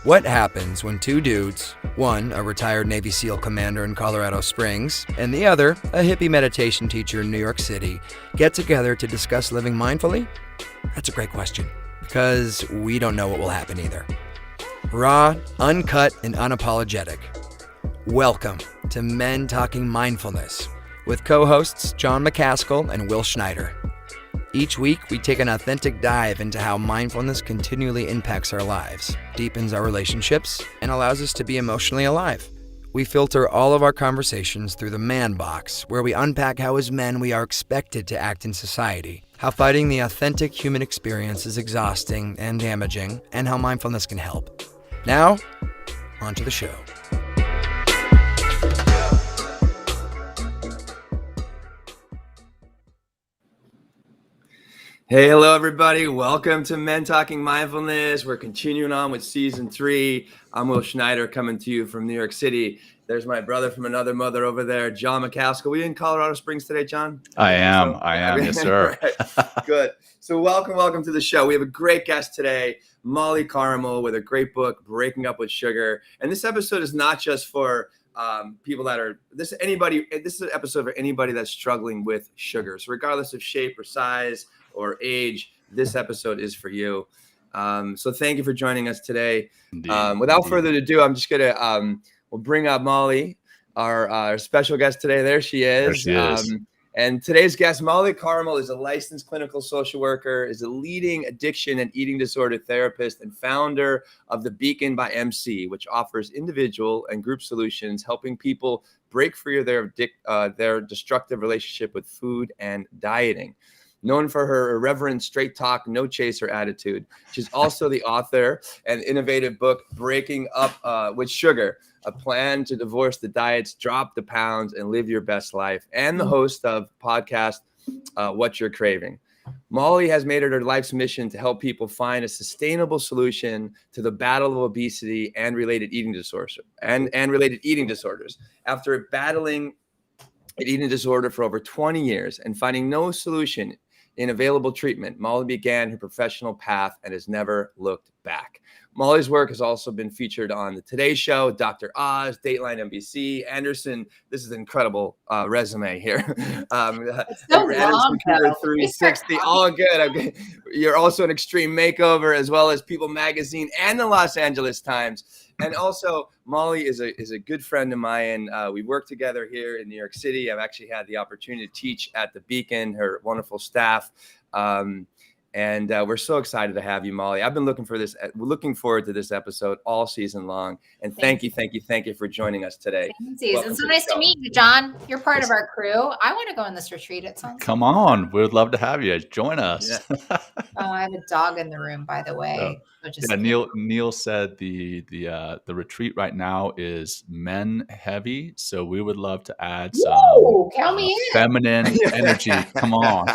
What happens when two dudes, one a retired Navy SEAL commander in Colorado Springs, and the other a hippie meditation teacher in New York City, get together to discuss living mindfully? That's a great question, because we don't know what will happen either. Raw, uncut, and unapologetic. Welcome to Men Talking Mindfulness with co-hosts John McCaskill and Will Schneider. Each week, we take an authentic dive into how mindfulness continually impacts our lives, deepens our relationships, and allows us to be emotionally alive. We filter all of our conversations through the man box, where we unpack how as men we are expected to act in society, how fighting the authentic human experience is exhausting and damaging, and how mindfulness can help. Now, on to the show. Hey, hello, everybody. Welcome to Men Talking Mindfulness. We're continuing on with season 3. I'm Will Schneider coming to you from New York City. There's my brother from another mother over there, Jon McCaskill. We in Colorado Springs today, John? I am. Yes, sir. Right. Good. So welcome to the show. We have a great guest today, Molly Carmel, with a great book, Breaking Up with Sugar. And this episode is not just for people that are this is an episode for anybody that's struggling with sugar. So regardless of shape or size or age, this episode is for you. So thank you for joining us today. Without further ado, I'm just gonna we'll bring up Molly, our special guest today. There she is. There she is. And today's guest, Molly Carmel, is a licensed clinical social worker, is a leading addiction and eating disorder therapist, and founder of The Beacon by MC, which offers individual and group solutions, helping people break free of their destructive relationship with food and dieting. Known for her irreverent, straight talk, no chaser attitude, she's also the author and innovative book, Breaking Up with Sugar, a plan to divorce the diets, drop the pounds, and live your best life, and the host of podcast, What You're Craving. Molly has made it her life's mission to help people find a sustainable solution to the battle of obesity and related eating disorders. After battling an eating disorder for over 20 years and finding no solution in available treatment, Molly began her professional path and has never looked back. Molly's work has also been featured on The Today Show, Dr. Oz, Dateline NBC, Anderson. This is an incredible resume here. It's so long, 360, all good. You're also an Extreme Makeover, as well as People Magazine and the Los Angeles Times. And also, Molly is a good friend of mine. We work together here in New York City. I've actually had the opportunity to teach at the Beacon, her wonderful staff. And we're so excited to have you, Molly. I've been looking forward to this episode all season long. And thank you for joining us today. It's so nice to meet you, John. You're part of our crew. I want to go on this retreat. It sounds Come on. We would love to have you. Join us. Yeah. I have a dog in the room, by the way. Neil said the retreat right now is men heavy. So we would love to add some count me in. Feminine energy. Come on.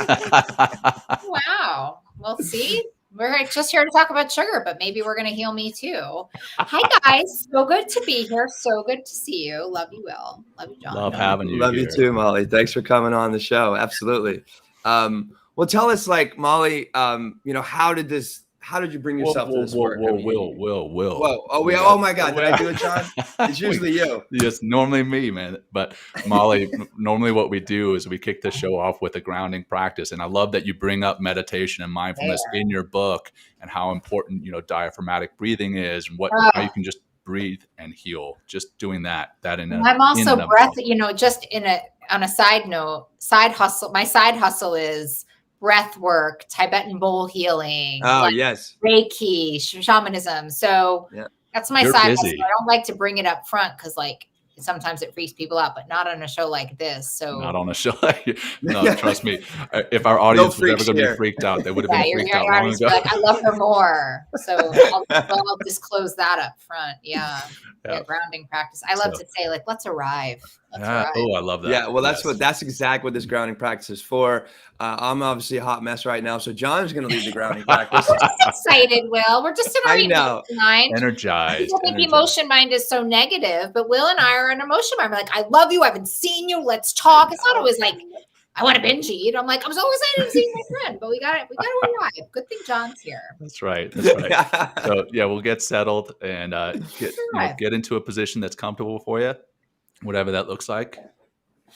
Wow. Well, see, we're just here to talk about sugar, but maybe we're going to heal me too. Hi, guys. So good to be here. So good to see you. Love you, Will. Love you, John. Love having you. Love here. you too, Molly. Thanks for coming on the show. Absolutely. Well, tell us, Molly, how did you bring yourself to this work? Will. Whoa. Oh my God. Did I do it, John? It's usually you. Yes, normally me, man. But Molly, normally what we do is we kick the show off with a grounding practice. And I love that you bring up meditation and mindfulness in your book and how important, diaphragmatic breathing is and how you can just breathe and heal. Just doing that. I'm also just on a side note, side hustle. My side hustle is breath work, Tibetan bowl healing, yes, Reiki, shamanism. So that's my side hustle. I don't like to bring it up front because sometimes it freaks people out, but not on a show like this. So not on a show no, trust me. If our audience was ever going to be freaked out, they would have been freaked out long ago. I love her more. So I'll disclose that up front. Yeah. Grounding practice. I love to say, let's arrive. Oh, I love that. Yeah, well, that's exactly what this grounding practice is for. I'm obviously a hot mess right now, so John's going to lead the grounding practice. We're just excited, Will. We're just in our emotion mind. Energized. People think emotion mind is so negative, but Will and I are an emotion mind. We're like, I love you. I haven't seen you. Let's talk. It's not always I want to binge eat. I'm like, I'm so excited to see my friend, but we got to arrive. Good thing John's here. That's right. That's right. So yeah, we'll get settled and get into a position that's comfortable for you, whatever that looks like.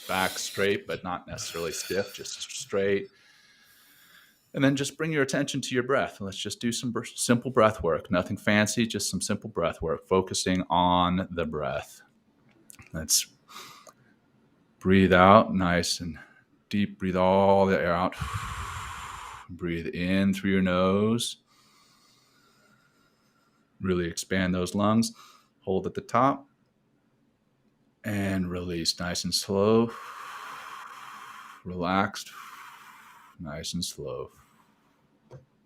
Back straight, but not necessarily stiff, just straight. And then just bring your attention to your breath. Let's just do some simple breath work. Nothing fancy, just some simple breath work, focusing on the breath. Let's breathe out nice and deep. Breathe all the air out. Breathe in through your nose. Really expand those lungs. Hold at the top. And release nice and slow. Relaxed. Nice and slow.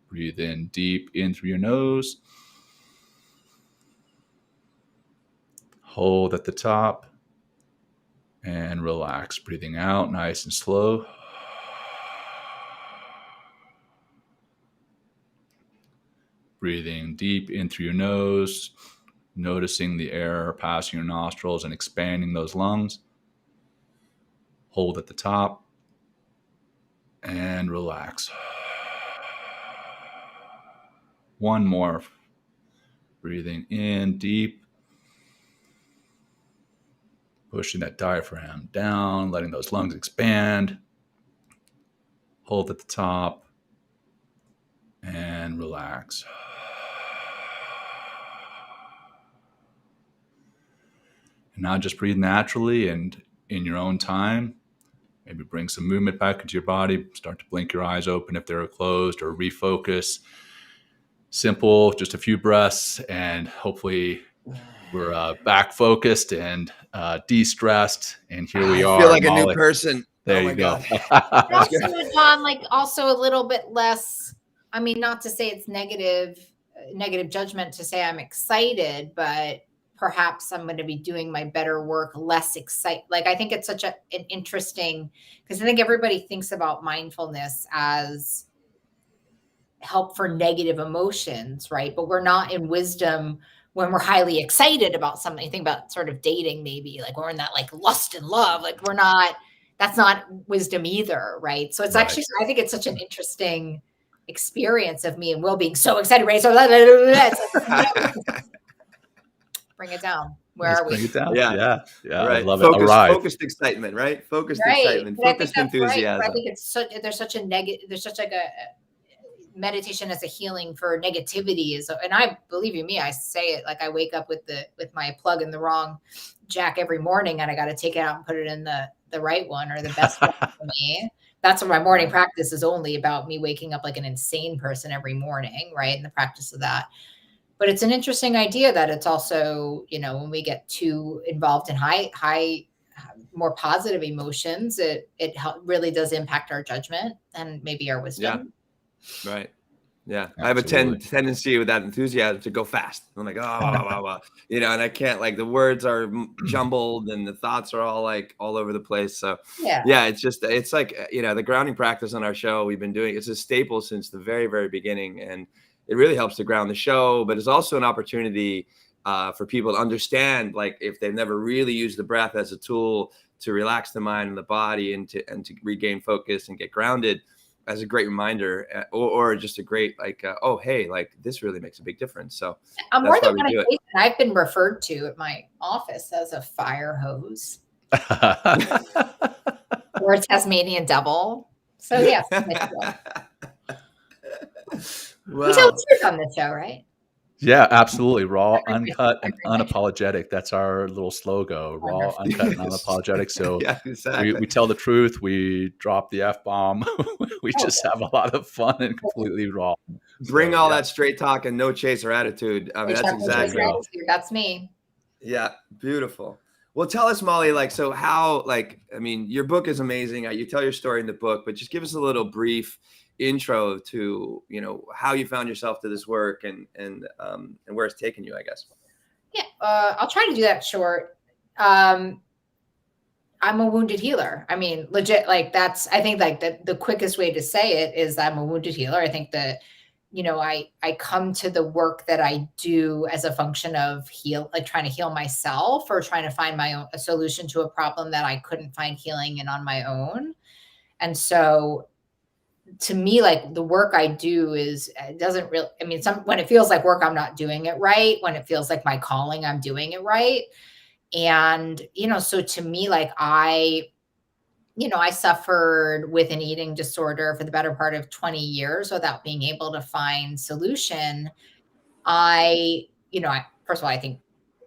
Breathe in deep in through your nose. Hold at the top. And relax. Breathing out nice and slow. Breathing deep in through your nose. Noticing the air passing your nostrils and expanding those lungs. Hold at the top. And relax. One more. Breathing in deep. Pushing that diaphragm down, letting those lungs expand. Hold at the top. And relax. And now just breathe naturally and in your own time. Maybe bring some movement back into your body. Start to blink your eyes open if they're closed, or refocus. Simple, just a few breaths, and hopefully we're back focused and de-stressed. And here we are. I feel like Molly. a new person. There oh you go. Also, John, like also a little bit less. I mean, not to say it's negative judgment to say I'm excited, but perhaps I'm going to be doing my better work less excited. Like, I think it's such an interesting, because I think everybody thinks about mindfulness as help for negative emotions, right? But we're not in wisdom when we're highly excited about something. Think about sort of dating, maybe like we're in that like lust and love, like we're not, that's not wisdom either, right? So it's Right. actually, I think it's such an interesting experience of me and Will being so excited, right? So it's like, bring it down. Where are we? Bring it down. Yeah. I Right. love it. Arrive. Focused excitement, right? Focused Right. excitement, But I think focused that's right. enthusiasm. But I think it's there's such a negative, there's such like a meditation as a healing for negativity is, and I believe you me, I say it like I wake up with my plug in the wrong jack every morning, and I got to take it out and put it in the right one, or the best one for me. That's what my morning practice is, only about me waking up like an insane person every morning, right? And the practice of that. But it's an interesting idea that it's also, when we get too involved in high, more positive emotions, it really does impact our judgment and maybe our wisdom. Yeah. Right. Yeah. Absolutely. I have a tendency with that enthusiasm to go fast. I'm like, and I can't, like, the words are jumbled and the thoughts are all like all over the place. So yeah, it's like, the grounding practice on our show we've been doing, it's a staple since the very, very beginning. And it really helps to ground the show, but it's also an opportunity for people to understand, like, if they've never really used the breath as a tool to relax the mind and the body and to regain focus and get grounded, as a great reminder, or just a great, like, hey, like, this really makes a big difference. So I'm more than one occasion I've been referred to at my office as a fire hose or a Tasmanian devil. So yeah. Wow. We tell the truth on this show, right? Yeah, absolutely. Raw, uncut, and unapologetic. That's our little slogan. Raw, uncut, and unapologetic. So yeah, exactly. we tell the truth. We drop the F-bomb. We just have a lot of fun and completely raw. Bring all that straight talk and no chaser attitude. I mean, that's exactly. That's me. Yeah, beautiful. Well, tell us, Molly, like, so how, like, I mean, your book is amazing. You tell your story in the book, but just give us a little brief intro to, how you found yourself to this work and where it's taken you, I guess. Yeah, I'll try to do that short. I'm a wounded healer. I mean, legit, like, that's, I think, like, the quickest way to say it is I'm a wounded healer. I think that, I come to the work that I do as a function of trying to heal myself, or trying to find a solution to a problem that I couldn't find healing in on my own. And so to me, like the work I do it doesn't really, I mean, when it feels like work, I'm not doing it right. When it feels like my calling, I'm doing it right. And, so to me, like I suffered with an eating disorder for the better part of 20 years without being able to find solution. First of all, I think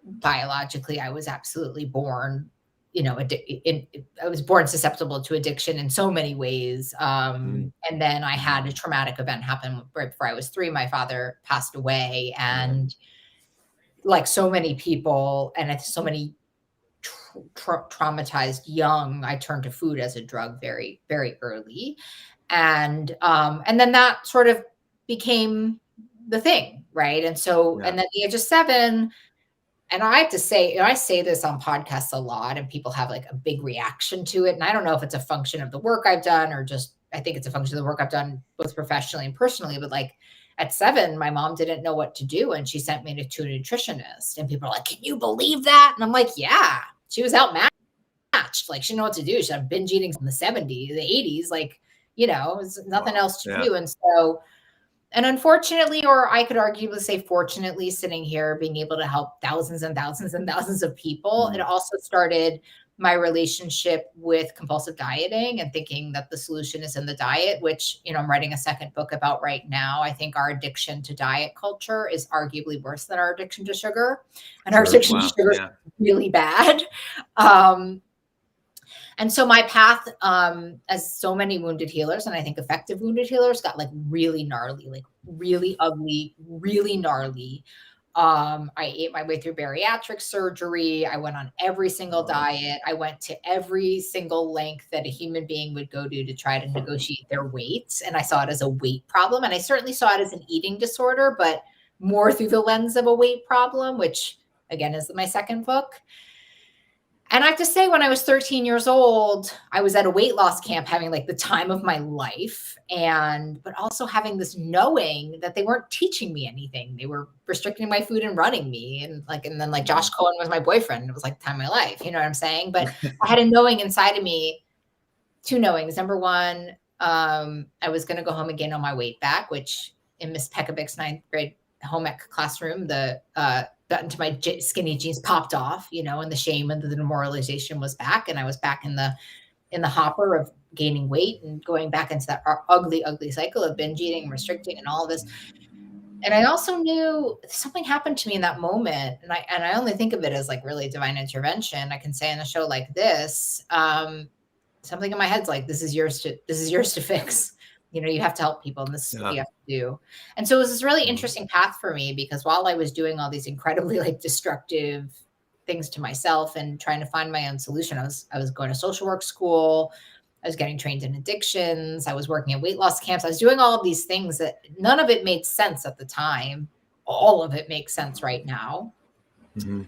biologically, I was absolutely born, I was born susceptible to addiction in so many ways. And then I had a traumatic event happen right before I was 3. My father passed away, and like so many people, and so many traumatized young, I turned to food as a drug very, very early. And then that sort of became the thing. Right. And so, and then at the age of 7, and I have to say, I say this on podcasts a lot, and people have like a big reaction to it. And I don't know if it's a function of the work I've done, or just, I think it's a function of the work I've done both professionally and personally. But like at 7, my mom didn't know what to do, and she sent me to a nutritionist, and people are like, can you believe that? And I'm like, yeah, she was outmatched. Like, she didn't know what to do. She had binge eating from the 70s, the 80s, like, there's nothing else to do. And so, and unfortunately, or I could arguably say fortunately, sitting here being able to help thousands and thousands and thousands of people, it also started my relationship with compulsive dieting and thinking that the solution is in the diet, which, I'm writing a second book about right now. I think our addiction to diet culture is arguably worse than our addiction to sugar. And our addiction to sugar is really bad. And so my path, as so many wounded healers, and I think effective wounded healers, got like really gnarly, like really ugly, really gnarly. I ate my way through bariatric surgery. I went on every single diet. I went to every single length that a human being would go to try to negotiate their weight. And I saw it as a weight problem. And I certainly saw it as an eating disorder, but more through the lens of a weight problem, which again is my second book. And I have to say, when I was 13 years old, I was at a weight loss camp having like the time of my life, but also having this knowing that they weren't teaching me anything. They were restricting my food and running me. And then Josh Cohen was my boyfriend. It was like the time of my life. You know what I'm saying? But I had a knowing inside of me, 2 knowings. Number one, I was going to go home and gain all my weight back, which in Miss Pekabick's 9th grade home ec classroom, the button to my skinny jeans popped off, and the shame and the demoralization was back. And I was back in the hopper of gaining weight and going back into that ugly, ugly cycle of binge eating, restricting, and all of this. And I also knew something happened to me in that moment. And I only think of it as like really divine intervention. I can say in a show like this, something in my head's like, this is yours to fix. You have to help people, and this is what you have to do. And so it was this really interesting path for me, because while I was doing all these incredibly like destructive things to myself and trying to find my own solution, I was going to social work school. I was getting trained in addictions. I was working at weight loss camps. I was doing all of these things that none of it made sense at the time. All of it makes sense right now. Mm-hmm.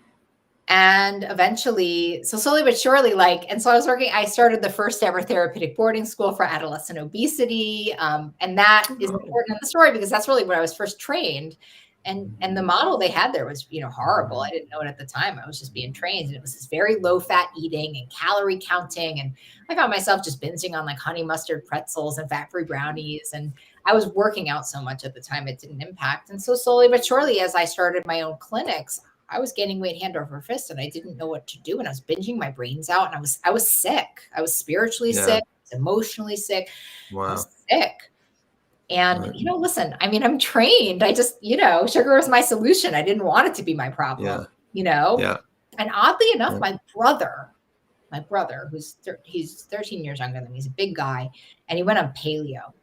And eventually, so slowly but surely, and so I started the first ever therapeutic boarding school for adolescent obesity. And that is important in the story, because that's really where I was first trained. And the model they had there was, horrible. I didn't know it at the time. I was just being trained. And it was this very low fat eating and calorie counting. And I found myself just binging on like honey mustard pretzels and fat-free brownies. And I was working out so much at the time, it didn't impact. And so slowly but surely, as I started my own clinics, I was gaining weight hand over fist, and I didn't know what to do. And I was binging my brains out, and I was sick. I was spiritually sick, I was emotionally sick. Wow. I was sick. And, listen, I mean, I'm trained. I just, sugar was my solution. I didn't want it to be my problem, Yeah. And oddly enough, my brother, he's 13 years younger than me. He's a big guy, and he went on paleo.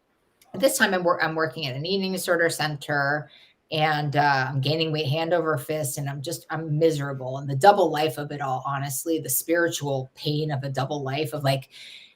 At this time, I'm working at an eating disorder center. And I'm gaining weight hand over fist, and I'm miserable. And the double life of it all, honestly, the spiritual pain of a double life of like,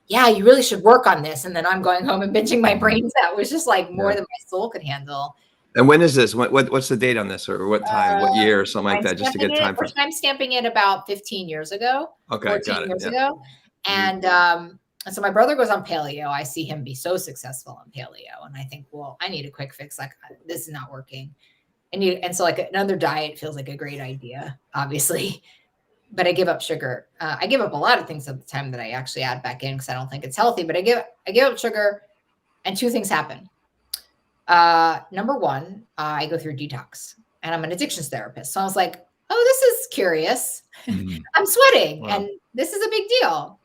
yeah, you really should work on this. And then I'm going home and binging my brains out was just like more than my soul could handle. And when is this? What's the date on this, or what time, what year, or something like that, just to get time for? I'm stamping it about 15 years ago. Okay, 14 got it. years ago. And so my brother goes on paleo. I see him be so successful on paleo. And I think, well, I need a quick fix. Like, this is not working. And so like another diet feels like a great idea, obviously. but I give up sugar. I give up a lot of things at the time that I actually add back in because I don't think it's healthy, but I give up sugar, and two things happen. Number one, I go through detox, and I'm an addictions therapist. So I was like, oh, this is curious. I'm sweating, Wow. and this is a big deal.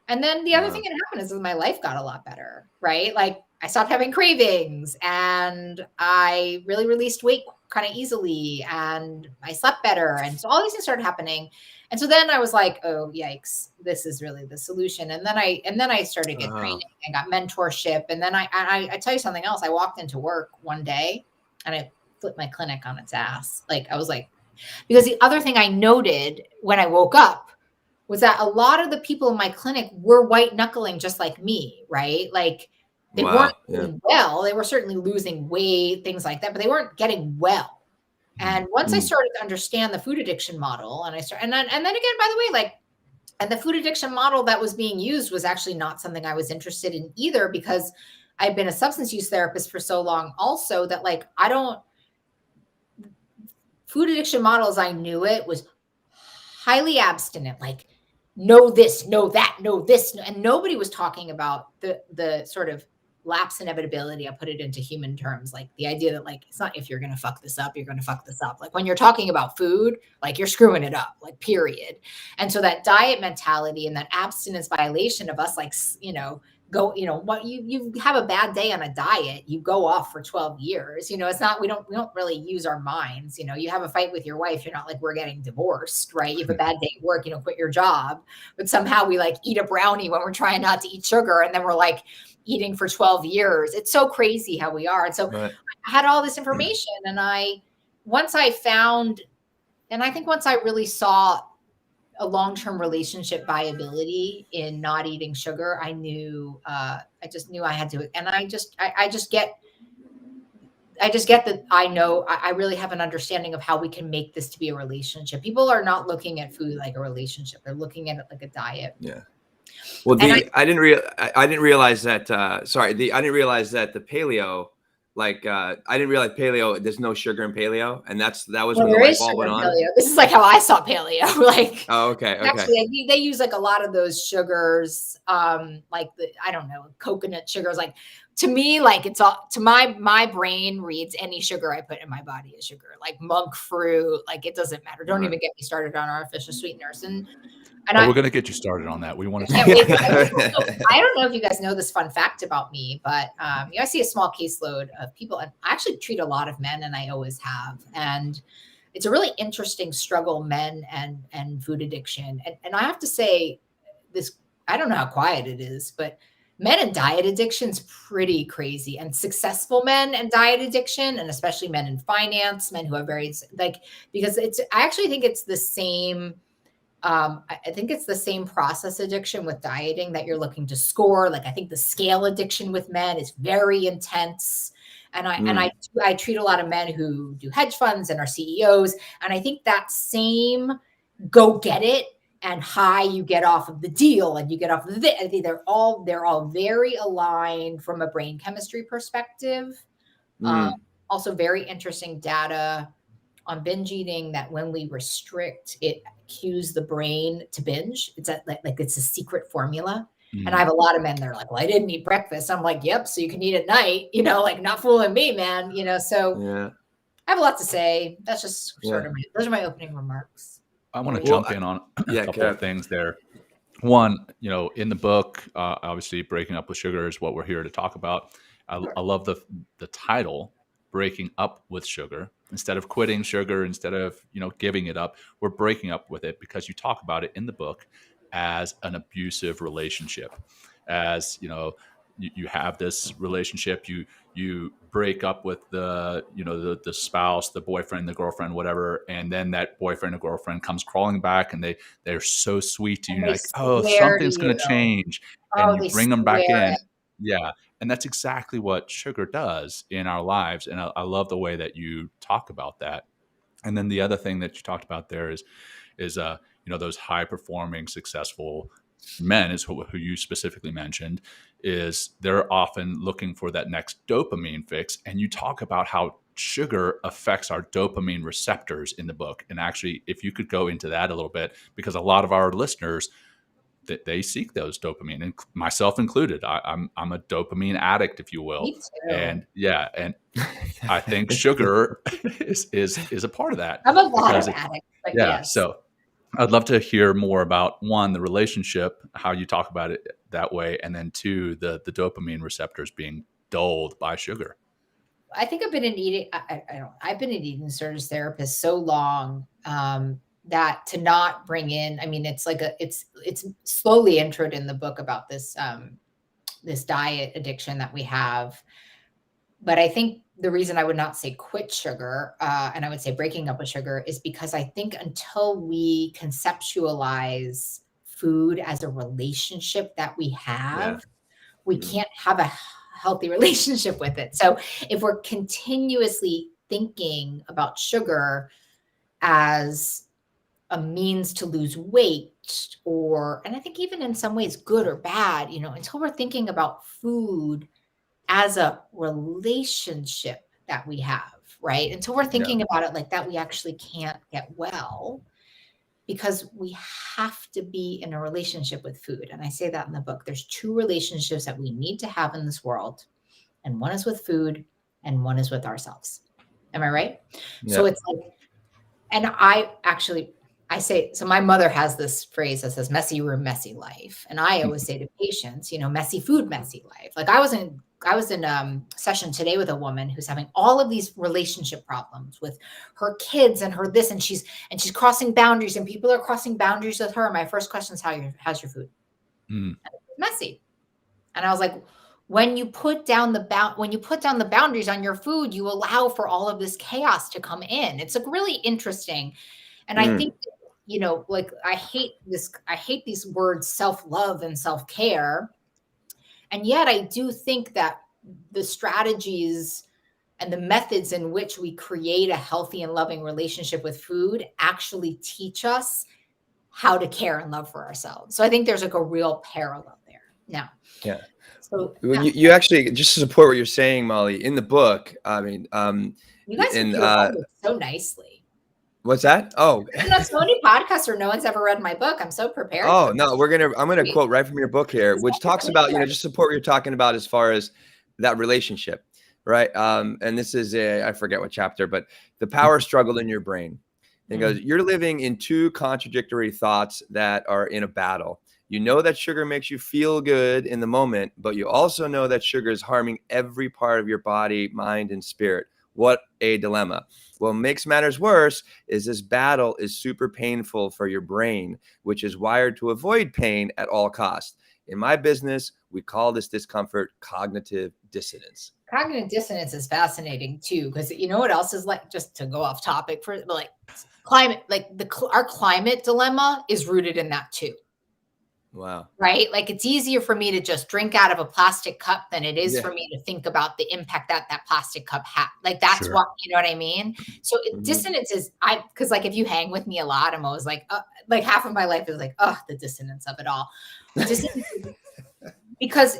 And then the other thing that happened is my life got a lot better, right? Like I stopped having cravings, and I really released weight kind of easily, and I slept better. And so all these things started happening. And so then I was like, oh, yikes, this is really the solution. And then I started getting training and got mentorship. And then I tell you something else. I walked into work one day and I flipped my clinic on its ass. Like I was like, because the other thing I noted when I woke up was that a lot of the people in my clinic were white knuckling just like me, right? Like they weren't doing well. They were certainly losing weight, things like that, but they weren't getting well. And once I started to understand the food addiction model, and then again, by the way, like, and the food addiction model that was being used was actually not something I was interested in either, because I've been a substance use therapist for so long also that like, food addiction model as I knew it was highly abstinent, like no this, no that, no this. And nobody was talking about the sort of lapse inevitability. I put it into human terms, like the idea that like, it's not if you're going to fuck this up, you're going to fuck this up. Like when you're talking about food, like you're screwing it up, like period. And so that diet mentality and that abstinence violation of us, like, what you have a bad day on a diet, you go off for 12 years. It's not, we don't really use our minds. You have a fight with your wife. You're not like, we're getting divorced, right? You have a bad day at work, quit your job, but somehow we like eat a brownie when we're trying not to eat sugar. And then we're like eating for 12 years. It's so crazy how we are. And so I had all this information, and once I really saw a long-term relationship viability in not eating sugar, I just knew I had to, and I just get that I really have an understanding of how we can make this to be a relationship. People are not looking at food like a relationship. They're looking at it like a diet. Yeah. Well, I didn't realize that. I didn't realize that the paleo, like, I didn't realize paleo. There's no sugar in paleo, and that was when the light bulb went on. Paleo. This is like how I saw paleo. Like, oh, okay. Actually, they use like a lot of those sugars, like coconut sugars. Like to me, like it's all to my brain reads any sugar I put in my body as sugar. Like monk fruit, like it doesn't matter. Don't even get me started on artificial sweeteners. And we're going to get you started on that. We want to. I don't know if you guys know this fun fact about me, but I see a small caseload of people, and I actually treat a lot of men, and I always have. And it's a really interesting struggle, men and food addiction. And I have to say this, I don't know how quiet it is, but men and diet addiction is pretty crazy. And successful men and diet addiction, and especially men in finance, men who have because I actually think it's the same. I think it's the same process addiction with dieting that you're looking to score. Like I think the scale addiction with men is very intense. And I treat a lot of men who do hedge funds and are CEOs. And I think that same go get it and high you get off of the deal and you get off of the, I think they're all very aligned from a brain chemistry perspective. Also very interesting data on binge eating, that when we restrict, it cues the brain to binge. It's it's a secret formula. And I have a lot of men that are like, well, I didn't eat breakfast. I'm like, yep. So you can eat at night, like not fooling me, man. So I have a lot to say. That's just sort of those are my opening remarks. I want to jump in on a couple of things there. One, in the book, obviously breaking up with sugar is what we're here to talk about. I love the title, Breaking Up with Sugar. Instead of quitting sugar, instead of, giving it up, we're breaking up with it, because you talk about it in the book as an abusive relationship. As, you have this relationship, you break up with the spouse, the boyfriend, the girlfriend, whatever. And then that boyfriend or girlfriend comes crawling back, and they're so sweet to you. You're like, oh, something's going to change. And you bring them back in. Yeah. And that's exactly what sugar does in our lives. And I love the way that you talk about that. And then the other thing that you talked about there is those high performing, successful men, is who you specifically mentioned, is they're often looking for that next dopamine fix. And you talk about how sugar affects our dopamine receptors in the book. And actually, if you could go into that a little bit, because a lot of our listeners, that they seek those dopamine, and myself included. I'm a dopamine addict, if you will. Me too. And and I think sugar is a part of that. I'm a lot of addicts, but yes. So I'd love to hear more about, one, the relationship, how you talk about it that way, and then two, the dopamine receptors being dulled by sugar. I think I've been an eating disorders therapist so long that to not bring in, I mean, it's like it's slowly introed in the book about this this diet addiction that we have. But I think the reason I would not say quit sugar, and I would say breaking up with sugar, is because I think until we conceptualize food as a relationship that we have, we can't have a healthy relationship with it. So if we're continuously thinking about sugar as a means to lose weight, and I think even in some ways good or bad, until we're thinking about food as a relationship that we have, right? Until we're thinking about it like that, we actually can't get well, because we have to be in a relationship with food. And I say that in the book. There's two relationships that we need to have in this world. And one is with food and one is with ourselves. Am I right? Yeah. So it's like, and I say, so my mother has this phrase that says messy room, messy life. And I always say to patients, messy food, messy life. Like I was in session today with a woman who's having all of these relationship problems with her kids and her this, and she's crossing boundaries, and people are crossing boundaries with her. My first question is, how's your food? Messy. And I was like, when you put down the boundaries on your food, you allow for all of this chaos to come in. It's like really interesting. And I think, like I hate these words, self-love and self-care. And yet I do think that the strategies and the methods in which we create a healthy and loving relationship with food actually teach us how to care and love for ourselves. So I think there's like a real parallel there. Now, so you actually, just to support what you're saying, Molly, in the book, I mean, you guys are so nicely. What's that? Oh, so many podcasts where no one's ever read my book. I'm so prepared. Oh no, I'm gonna quote right from your book here, which talks about, just support what you're talking about as far as that relationship, right? And this is I forget what chapter, but the power struggle in your brain. It goes, you're living in two contradictory thoughts that are in a battle. You know that sugar makes you feel good in the moment, but you also know that sugar is harming every part of your body, mind, and spirit. What a dilemma. What makes matters worse is this battle is super painful for your brain, which is wired to avoid pain at all costs. In my business, we call this discomfort cognitive dissonance. Cognitive dissonance is fascinating too, because you know what else is like, just to go off topic for like climate, like our climate dilemma is rooted in that too. Wow. Right? Like it's easier for me to just drink out of a plastic cup than it is for me to think about the impact that plastic cup had. Like that's what, you know what I mean? So dissonance is, because like if you hang with me a lot, I'm always like half of my life is like, the dissonance of it all. Because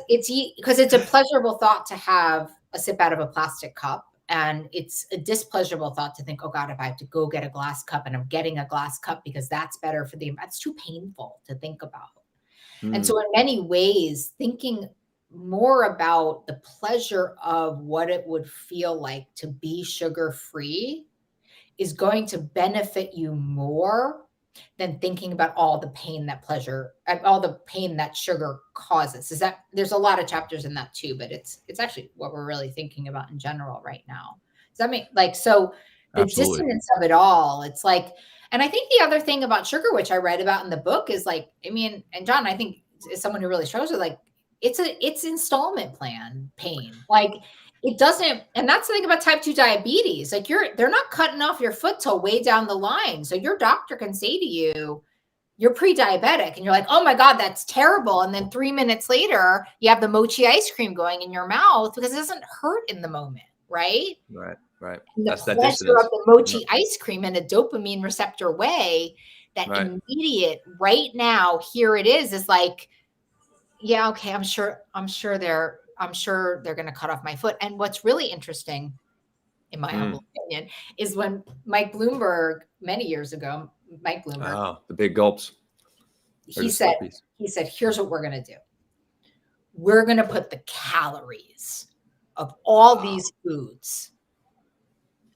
it's a pleasurable thought to have a sip out of a plastic cup. And it's a displeasurable thought to think, oh God, if I have to go get a glass cup and I'm getting a glass cup because that's better for it's too painful to think about. And so in many ways, thinking more about the pleasure of what it would feel like to be sugar-free is going to benefit you more than thinking about all the pain that sugar causes. There's a lot of chapters in that too, but it's actually what we're really thinking about in general right now. Does that mean the Absolutely. dissonance of it all? It's like, and I think the other thing about sugar, which I read about in the book, is like, I mean, and Jon, I think is someone who really shows it, like it's installment plan pain. Like it doesn't, and that's the thing about type 2 diabetes. Like they're not cutting off your foot till way down the line. So your doctor can say to you, you're pre-diabetic, and you're like, oh my God, that's terrible. And then 3 minutes later, you have the mochi ice cream going in your mouth because it doesn't hurt in the moment, right? Right. And the pleasure of the mochi ice cream in a dopamine receptor way, that immediate right now, here it is like, yeah, okay, I'm sure they're going to cut off my foot. And what's really interesting in my humble opinion, is when Mike Bloomberg, many years ago, Oh, the big gulps. He said, here's what we're going to do. We're going to put the calories of all these foods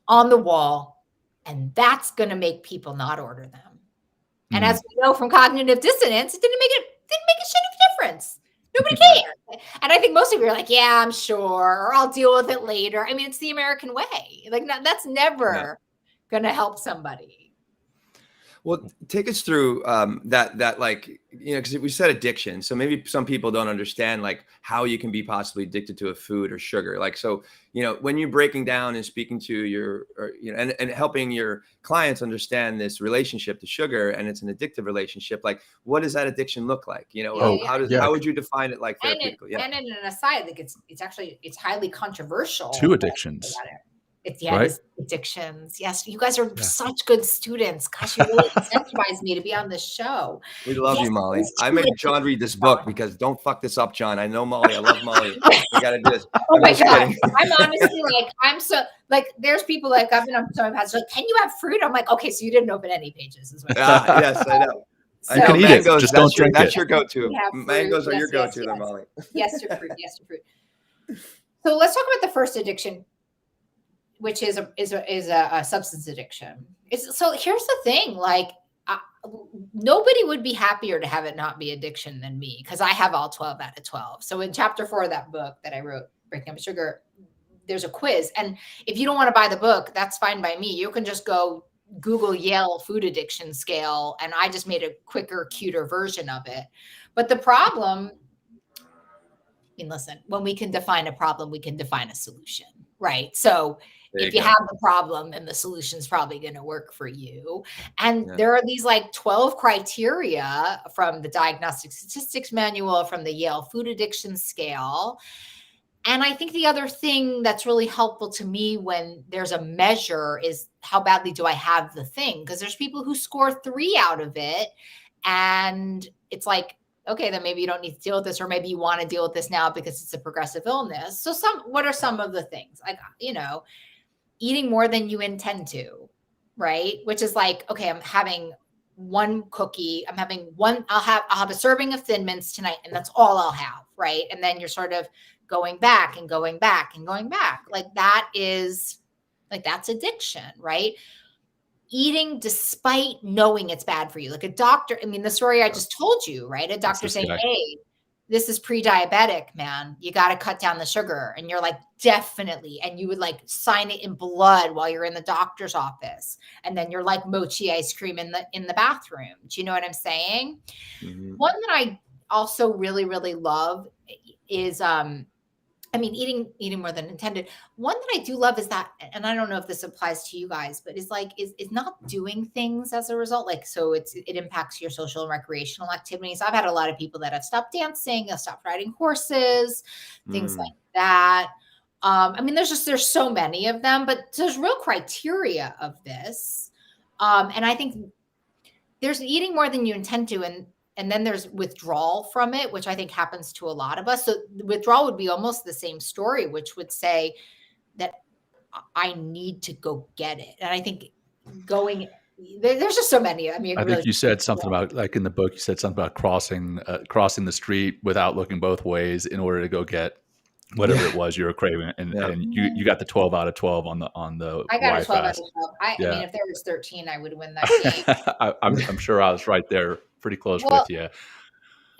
on the wall, and that's going to make people not order them. And as we know from cognitive dissonance, it didn't make a shit of difference. Nobody cared. And I think most of you are like, yeah, I'm sure, or I'll deal with it later. I mean, it's the American way. Like, that's never going to help somebody. Well, take us through that like, you know, because we said addiction. So maybe some people don't understand like how you can be possibly addicted to a food or sugar. Like, so, you know, when you're breaking down and speaking to and helping your clients understand this relationship to sugar, and it's an addictive relationship, like what does that addiction look like? You know, how would you define it like therapeutically? And in an aside, like it's highly controversial. Two addictions. It's addictions. Yes, you guys are such good students. Gosh, you really incentivized me to be on this show. We love you, Molly. I made John read this book because don't fuck this up, John. I know Molly. I love Molly. We got to do this. Oh my God. I'm honestly like, there's people like I've been on some past like, can you have fruit? I'm like, okay, so you didn't open any pages. Yes, I know. So, you can eat mangoes, just don't drink it. That's your go-to. Mangoes are your go-to, then, Molly. Yes, to fruit. Yes, to fruit. So let's talk about the first addiction, which is a substance addiction. So here's the thing, like nobody would be happier to have it not be addiction than me, because I have all 12 out of 12. So in chapter 4 of that book that I wrote, Breaking Up Sugar, there's a quiz. And if you don't want to buy the book, that's fine by me. You can just go Google Yale food addiction scale. And I just made a quicker, cuter version of it. But the problem, I mean, listen, when we can define a problem, we can define a solution, right? So if you have the problem, then the solution is probably going to work for you. And there are these like 12 criteria from the Diagnostic Statistics Manual, from the Yale Food Addiction Scale. And I think the other thing that's really helpful to me when there's a measure is how badly do I have the thing? Because there's people who score 3 out of it. And it's like, okay, then maybe you don't need to deal with this, or maybe you want to deal with this now because it's a progressive illness. So what are some of the things? Like, you know, eating more than you intend to, right? Which is like, okay, I'm having one cookie. I'll have a serving of Thin Mints tonight, and that's all I'll have, right? And then you're sort of going back and going back and going back. Like that's addiction, right? Eating despite knowing it's bad for you. Like a doctor, I mean, the story I just told you, right? A doctor saying, hey, this is pre-diabetic, man. You got to cut down the sugar. And you're like, definitely. And you would like sign it in blood while you're in the doctor's office. And then you're like mochi ice cream in the bathroom. Do you know what I'm saying? Mm-hmm. One that I also really, really love is, eating more than intended. One that I do love is that, and I don't know if this applies to you guys, but is not doing things as a result. Like, so it impacts your social and recreational activities. I've had a lot of people that have stopped dancing, have stopped riding horses, things like that. There's so many of them, but there's real criteria of this. And I think there's eating more than you intend to, and then there's withdrawal from it, which I think happens to a lot of us. So withdrawal would be almost the same story, which would say that I need to go get it. And I think there's just so many. I mean, I think you said something about, like in the book, you said something about crossing the street without looking both ways in order to go get whatever it was you were craving. And you got the 12 out of 12 on the I got a 12 out of 12. I mean, if there was 13, I would win that game. I'm sure I was right there, pretty close with you.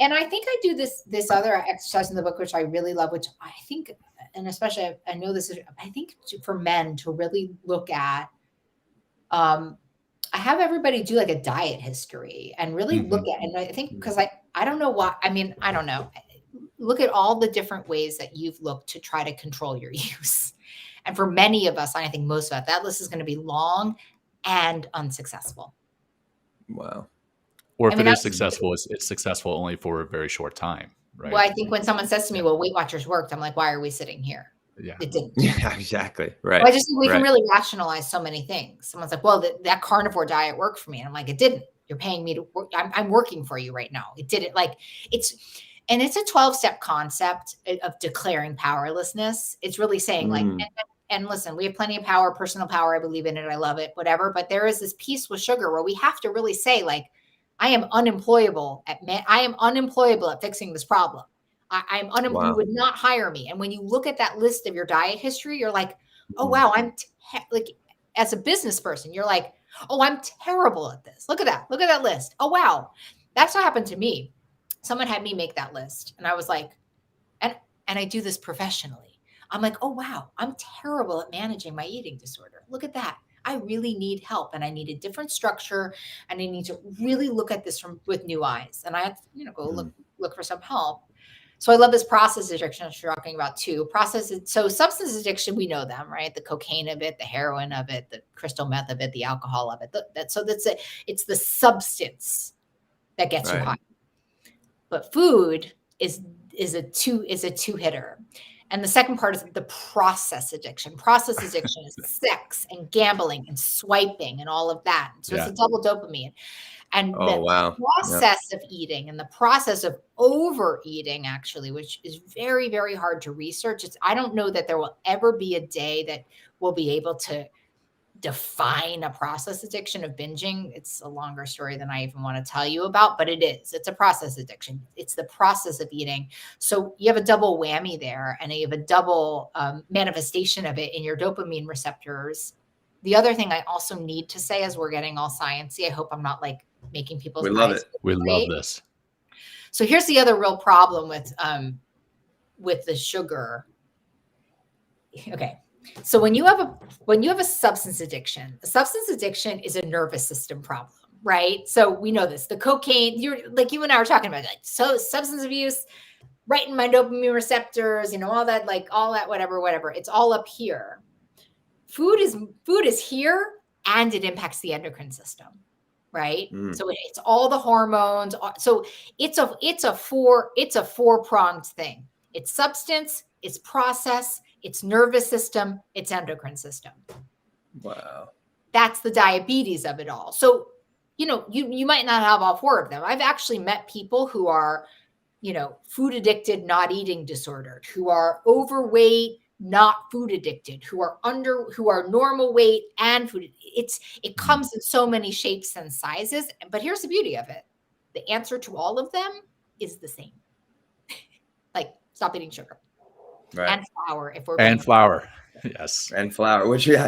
And I think I do this other exercise in the book, which I really love, which I think, and especially I know this is, I think for men to really look at, I have everybody do like a diet history and really look at, and I think, because I don't know why, I don't know. Look at all the different ways that you've looked to try to control your use. And for many of us, and I think most of us, that list is going to be long and unsuccessful. Wow. Or if it is successful, it's successful only for a very short time, right? Well, I think when someone says to me, well, Weight Watchers worked, I'm like, why are we sitting here? Yeah. It didn't. Yeah, exactly. Right. Well, I just think we can really rationalize so many things. Someone's like, well, that carnivore diet worked for me. And I'm like, it didn't. You're paying me to work. I'm working for you right now. It didn't. Like, it's a 12-step concept of declaring powerlessness. It's really saying like, and listen, we have plenty of power, personal power. I believe in it. I love it, whatever. But there is this piece with sugar where we have to really say, like, I am unemployable at fixing this problem. I'm unemployed. Wow. You would not hire me. And when you look at that list of your diet history, you're like, oh, wow, like, as a business person, you're like, oh, I'm terrible at this. Look at that. Look at that list. Oh, wow. That's what happened to me. Someone had me make that list. And I was like, and I do this professionally. I'm like, oh, wow, I'm terrible at managing my eating disorder. Look at that. I really need help, and I need a different structure, and I need to really look at this with new eyes. And I had to, go look for some help. So I love this process addiction that you're talking about too. So substance addiction, we know them, right? The cocaine of it, the heroin of it, the crystal meth of it, the alcohol of it. So that's it. It's the substance that gets you high. But food is a two-hitter. And the second part is the process addiction. Process addiction is sex and gambling and swiping and all of that. So it's a double dopamine. And the process of eating and the process of overeating, actually, which is very, very hard to research. I don't know that there will ever be a day that we'll be able to define a process addiction of binging. It's a longer story than I even want to tell you about, but it's a process addiction. It's the process of eating. So you have a double whammy there, and you have a double manifestation of it in your dopamine receptors. The other thing I also need to say, as we're getting all sciencey, I hope I'm not like making people's We love it. We love this. So here's the other real problem with the sugar. Okay. So when you have a substance addiction is a nervous system problem, right? So we know this. The cocaine, you and I were talking about, like, so substance abuse, right in my dopamine receptors, all that, whatever. It's all up here. Food is here, and it impacts the endocrine system, right? So it's all the hormones. So it's a four-pronged thing. It's substance, it's process, it's nervous system, it's endocrine system. Wow. That's the diabetes of it all. So, you might not have all four of them. I've actually met people who are, food addicted, not eating disordered, who are overweight, not food addicted, who are normal weight and food. It comes in so many shapes and sizes. But here's the beauty of it. The answer to all of them is the same. Like, stop eating sugar. Right. And flour, if we're and flour, yes, and flour. Which this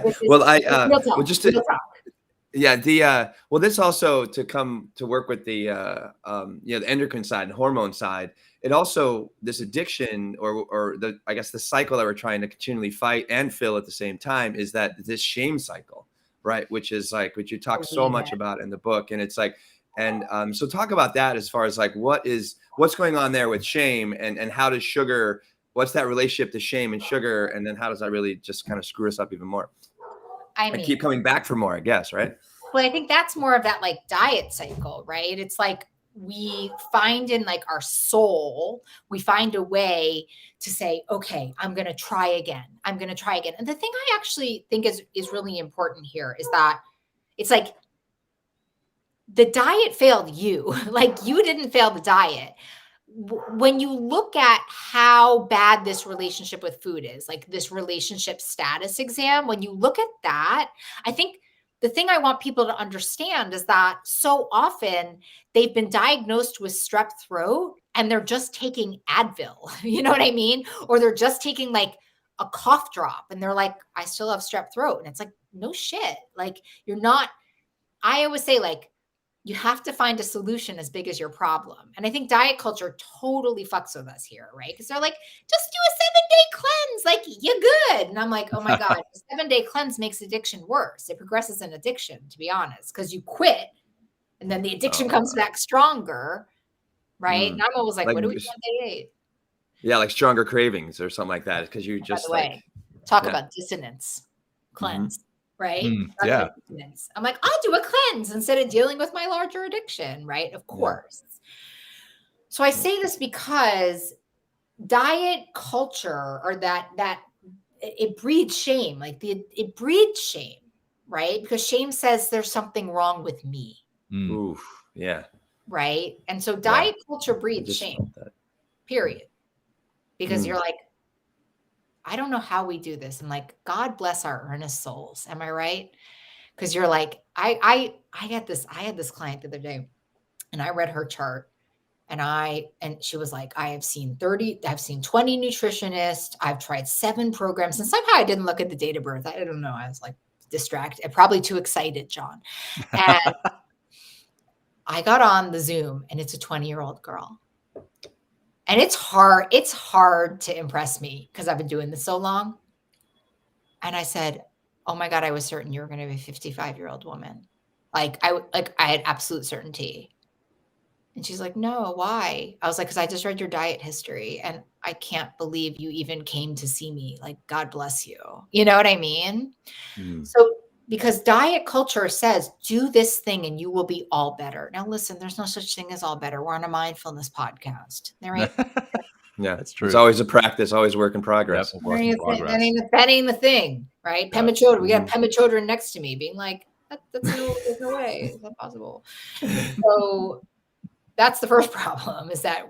also to work with the the endocrine side and hormone side. It also, this addiction or the cycle that we're trying to continually fight and fill at the same time is that this shame cycle, right? Which is like what you talk so much about in the book, and it's like. And so talk about that as far as like what's going on there with shame and how does sugar. What's that relationship to shame and sugar? And then how does that really just kind of screw us up even more? I keep coming back for more, I guess, right? Well, I think that's more of that like diet cycle, right? It's like we find in like our soul, we find a way to say, okay, I'm going to try again. I'm going to try again. And the thing I actually think is really important here is that it's like the diet failed you. Like, you didn't fail the diet. When you look at how bad this relationship with food is, like this relationship status exam, when you look at that, I think the thing I want people to understand is that so often they've been diagnosed with strep throat and they're just taking Advil, you know what I mean? Or they're just taking like a cough drop and they're like, I still have strep throat. And it's like, no shit. Like, I always say, like, you have to find a solution as big as your problem. And I think diet culture totally fucks with us here, right? Because they're like, just do a 7-day cleanse. Like, you're good. And I'm like, oh my God, a 7-day cleanse makes addiction worse. It progresses in addiction, to be honest, because you quit and then the addiction comes back stronger, right? And I'm always like, what do we do on day 8? Yeah, like stronger cravings or something like that. Because you just talk about dissonance, cleanse. Right? Yeah. I'm like, I'll do a cleanse instead of dealing with my larger addiction, right? Of course. Yeah. So I say this because diet culture, or that it breeds shame. Like it breeds shame, right? Because shame says there's something wrong with me. Oof. Yeah. Right. And so diet culture breeds shame. Period. Because you're like, I don't know how we do this. I'm like, God bless our earnest souls. Am I right? Because you're like, I had this client the other day, and I read her chart, and she was like, I've seen 20 nutritionists. I've tried 7 programs, and somehow I didn't look at the date of birth. I don't know. I was like distracted, probably too excited, Jon. And I got on the Zoom, and it's a 20-year-old girl. And it's hard to impress me because I've been doing this so long. And I said, oh my God, I was certain you were going to be a 55-year-old woman. I had absolute certainty. And she's like, no, why? I was like, because I just read your diet history, and I can't believe you even came to see me. Like, God bless you. You know what I mean? So, because diet culture says, do this thing and you will be all better. Now, listen, there's no such thing as all better. We're on a mindfulness podcast. There ain't. Yeah, that's true. It's always a practice, always work in progress. Yep, work in progress. That ain't the thing, right? Pema Chodron. We got Pema Chodron next to me being like, there's no way. It's not possible. So that's the first problem, is that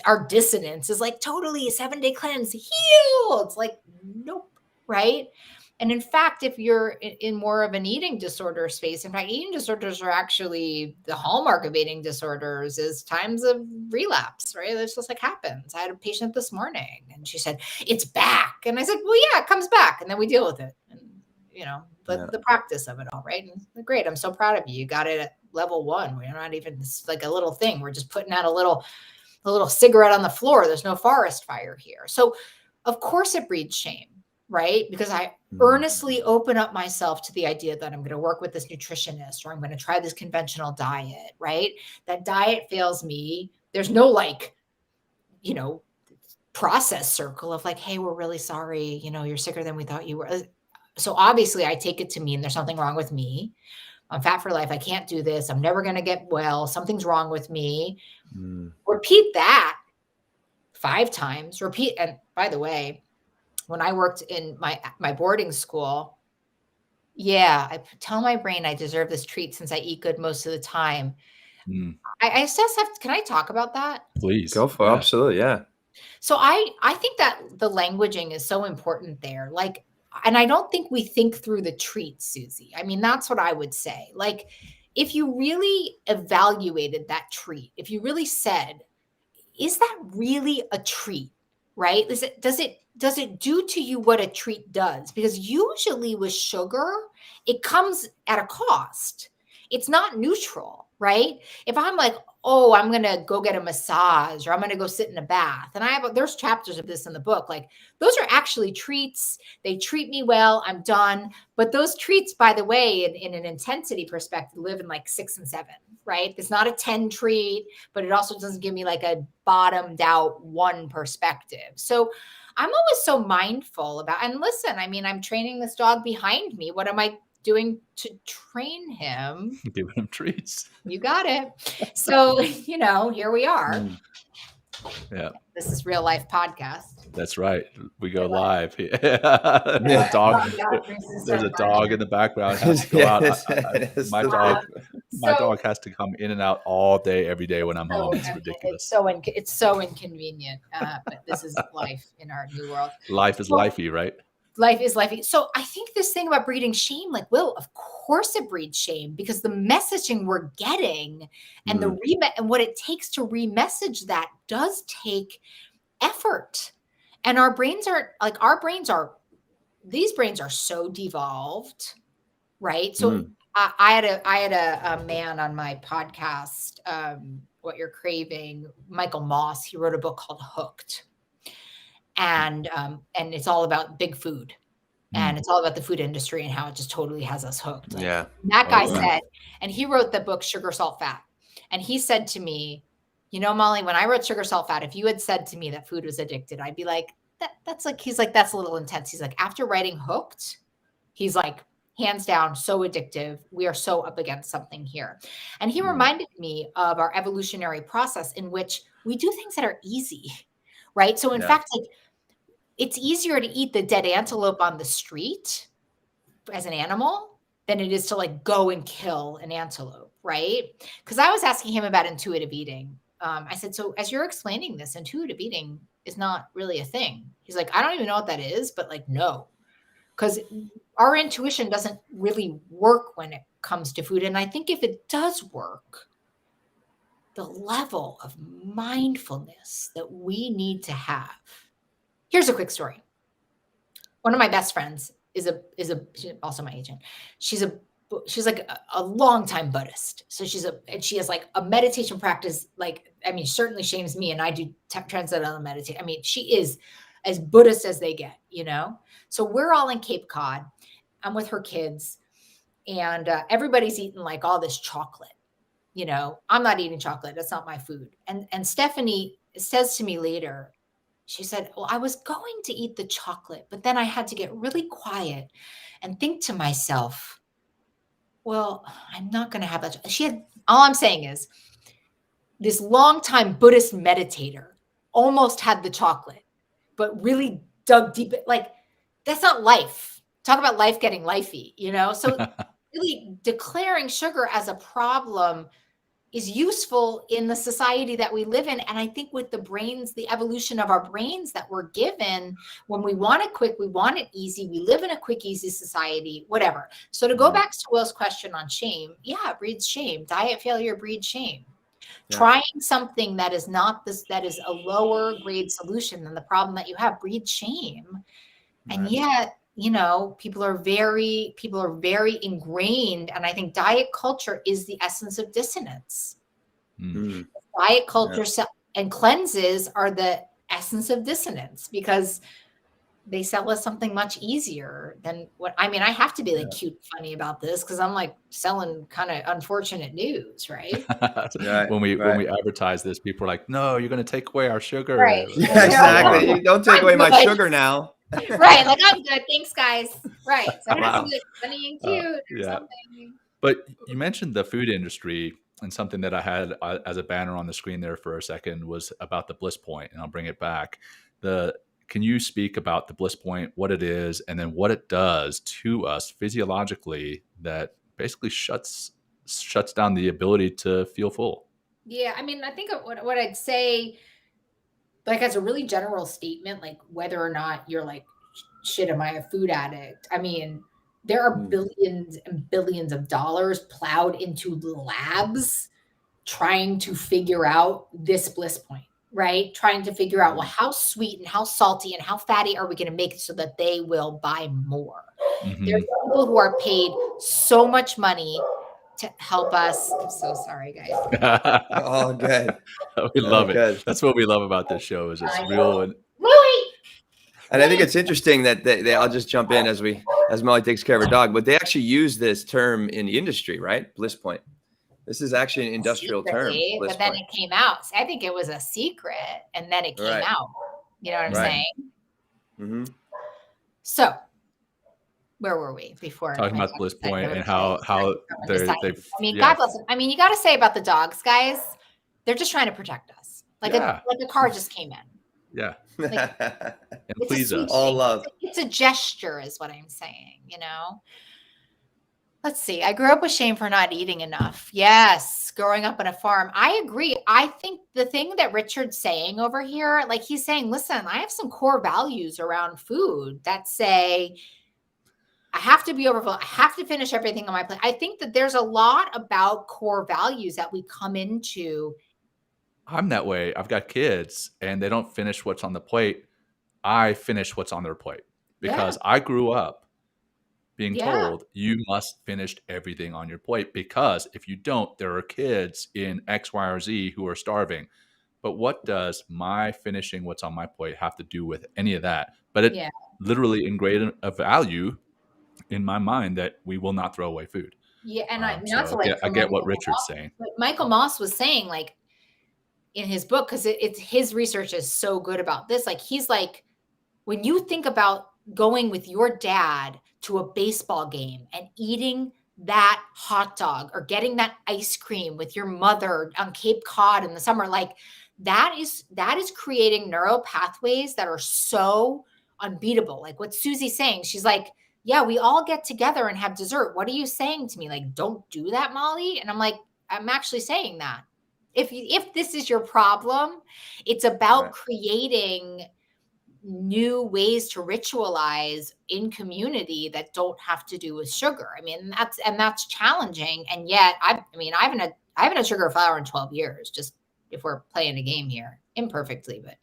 our dissonance is like totally a 7-day cleanse, heal. It's like, nope, right? And in fact, if you're in more of an eating disorder space, in fact, eating disorders are actually the hallmark of eating disorders is times of relapse, right? That's just like happens. I had a patient this morning and she said, it's back. And I said, well, yeah, it comes back. And then we deal with it. And, the practice of it all, right? And great. I'm so proud of you. You got it at level 1. We're not even like a little thing. We're just putting out a little cigarette on the floor. There's no forest fire here. So of course it breeds shame, right? Because I earnestly open up myself to the idea that I'm going to work with this nutritionist, or I'm going to try this conventional diet, right? That diet fails me. There's no process circle of like, hey, we're really sorry. You're sicker than we thought you were. So obviously I take it to mean there's something wrong with me. I'm fat for life. I can't do this. I'm never going to get well. Something's wrong with me. Repeat that 5 times. Repeat. And by the way, when I worked in my boarding school, I tell my brain I deserve this treat since I eat good most of the time. I just can I talk about that? Please. Go for it. Absolutely. Yeah. So I think that the languaging is so important there. And I don't think we think through the treat, Susie. I mean, that's what I would say. Like, if you really evaluated that treat, if you really said, is that really a treat, right? Does it do to you what a treat does? Because usually with sugar, it comes at a cost. It's not neutral, right? If I'm like, oh, I'm going to go get a massage, or I'm going to go sit in a bath. And there's chapters of this in the book. Like, those are actually treats. They treat me well. I'm done. But those treats, by the way, in an intensity perspective, live in like 6 and 7, right? It's not a 10 treat, but it also doesn't give me like a bottomed out 1 perspective. So I'm always so mindful about, and listen, I mean, I'm training this dog behind me. What am I doing to train him? Giving him treats. You got it. So, here we are. Yeah. This is real life podcast. That's right. We go live. There's a dog in the background. Has to go out. My dog has to come in and out all day, every day when I'm home. It's ridiculous. It's so inconvenient. But this is life in our new world. Life is lifey, right? Life is lifey. So I think this thing about breeding shame, like, Will, of course it breeds shame, because the messaging we're getting and and what it takes to remessage that does take effort. And these brains are so devolved, right? So I had a man on my podcast, What You're Craving, Michael Moss. He wrote a book called Hooked. And it's all about big food, and it's all about the food industry and how it just totally has us hooked. Like, that guy said, and he wrote the book Sugar, Salt, Fat. And he said to me, Molly, when I wrote Sugar, Salt, Fat, if you had said to me that food was addicted, I'd be like, that's a little intense. He's like, after writing Hooked, he's like, hands down, so addictive. We are so up against something here. And he reminded me of our evolutionary process in which we do things that are easy, right? So in fact, like, it's easier to eat the dead antelope on the street as an animal than it is to like go and kill an antelope, right? Because I was asking him about intuitive eating. I said, so as you're explaining this intuitive eating, is not really a thing. He's like, I don't even know what that is, but like, no, because our intuition doesn't really work when it comes to food. And I think if it does work, the level of mindfulness that we need to have. Here's a quick story. One of my best friends she's also my agent. She's like a longtime Buddhist. So and she has like a meditation practice. Like, I mean, certainly shames me, and I do transcendental meditation. I mean, she is as Buddhist as they get, you know? So we're all in Cape Cod. I'm with her kids, and everybody's eating like all this chocolate. You know, I'm not eating chocolate. That's not my food. And Stephanie says to me later, she said, well, I was going to eat the chocolate, but then I had to get really quiet and think to myself, well, I'm not going to have that. All I'm saying is this longtime Buddhist meditator almost had the chocolate, but really dug deep. Like, that's not life. Talk about life getting lifey, you know? So really declaring sugar as a problem is useful in the society that we live in. And I think with the evolution of our brains that we're given, when we want it quick, we want it easy, we live in a quick, easy society, whatever. So to go back to Will's question on shame, it breeds shame. Diet failure breeds shame. Yeah. Trying something that is that is a lower grade solution than the problem that you have breeds shame. Right. And yet, you know, people are very ingrained. And I think diet culture is the essence of dissonance. Mm-hmm. Diet culture and cleanses are the essence of dissonance, because they sell us something much easier than I have to be like cute and funny about this, because I'm like selling kind of unfortunate news, right? When we advertise this, people are like, no, you're going to take away our sugar. Right. Yeah, exactly. You don't take away my sugar now. Right, like, I'm good, thanks guys. Right, so it has to be funny and cute or something. But you mentioned the food industry, and something that I had as a banner on the screen there for a second was about the Bliss Point, and I'll bring it back. Can you speak about the Bliss Point, what it is, and then what it does to us physiologically that basically shuts down the ability to feel full? Yeah, I mean, I think what I'd say, like, as a really general statement, like whether or not you're like, shit, am I a food addict? I mean, there are billions and billions of dollars plowed into labs trying to figure out this Bliss Point, right? Trying to figure out, well, how sweet and how salty and how fatty are we going to make it so that they will buy more? Mm-hmm. There are people who are paid so much money to help us. I'm so sorry, guys. Oh, good. We love it. Good. That's what we love about this show, is it's real. And I think it's interesting that I'll just jump in as Molly takes care of her dog, but they actually use this term in the industry, right? Bliss Point. This is actually an industrial term. But then it came out. So I think it was a secret, and then it came out. You know what I'm saying? Mm-hmm. So where were we before? Talking about Bliss Point and how they've. I mean, God bless them. I mean, you got to say about the dogs, guys, they're just trying to protect us. Like a car just came in. Yeah. Like, and please us. All love. It's a gesture, is what I'm saying, you know? Let's see. I grew up with shame for not eating enough. Yes. Growing up on a farm. I agree. I think the thing that Richard's saying over here, like, he's saying, listen, I have some core values around food that say, I have to be overfull. I have to finish everything on my plate. I think that there's a lot about core values that we come into. I'm that way. I've got kids and they don't finish what's on the plate. I finish what's on their plate, because I grew up being told you must finish everything on your plate, because if you don't, there are kids in X, Y, or Z who are starving. But what does my finishing what's on my plate have to do with any of that? But it literally ingrained a value in my mind that we will not throw away food. Yeah, and I get what Richard's saying. But Michael Moss was saying, like, in his book, because it's his research is so good about this. Like, he's like, when you think about going with your dad to a baseball game and eating that hot dog or getting that ice cream with your mother on Cape Cod in the summer, like, that is creating neural pathways that are so unbeatable. Like what Susie's saying, she's like, yeah, we all get together and have dessert. What are you saying to me? Like, don't do that, Molly? And I'm like, I'm actually saying that. if this is your problem, it's about creating new ways to ritualize in community that don't have to do with sugar. I mean, that's challenging. And yet I haven't had sugar or flour in 12 years, just if we're playing a game here, imperfectly, but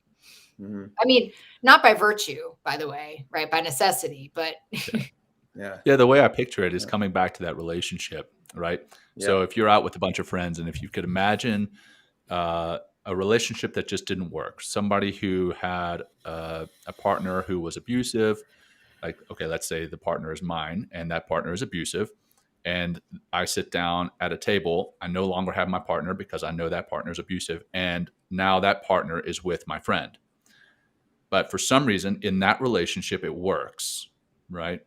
I mean, not by virtue, by the way, right? By necessity, but yeah. The way I picture it is coming back to that relationship, right? Yeah. So if you're out with a bunch of friends, and if you could imagine a relationship that just didn't work, somebody who had a partner who was abusive, like, okay, let's say the partner is mine and that partner is abusive, and I sit down at a table. I no longer have my partner because I know that partner is abusive, and now that partner is with my friend. But for some reason in that relationship, it works, right?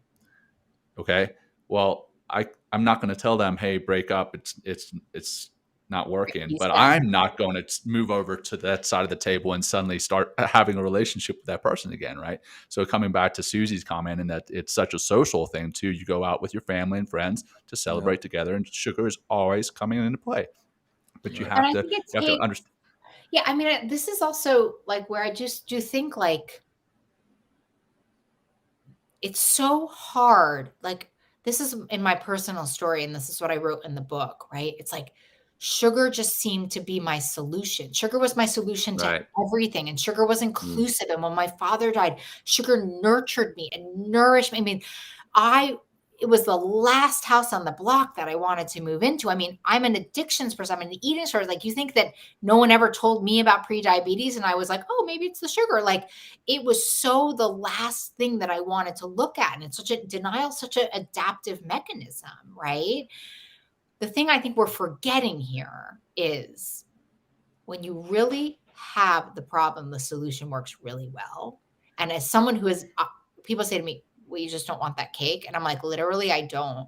Okay. Well, I'm not going to tell them, hey, break up. It's not working, but I'm not going to move over to that side of the table and suddenly start having a relationship with that person again. Right. So coming back to Susie's comment, and that it's such a social thing too. You go out with your family and friends to celebrate together, and sugar is always coming into play, but you have to understand. Yeah. I mean, this is also like where I just do think like, it's so hard. Like, this is in my personal story, and this is what I wrote in the book, right? It's like sugar just seemed to be my solution. Sugar was my solution to everything, and sugar was inclusive. And when my father died, sugar nurtured me and nourished me. I mean, it was the last house on the block that I wanted to move into. I mean, I'm an addictions person. I'm an eating disorder. Like, you think that no one ever told me about prediabetes, and I was like, oh, maybe it's the sugar. Like, it was so the last thing that I wanted to look at. And it's such a denial, such an adaptive mechanism, right? The thing I think we're forgetting here is when you really have the problem, the solution works really well. And as someone who is, people say to me, well, you just don't want that cake. And I'm like, literally, I don't.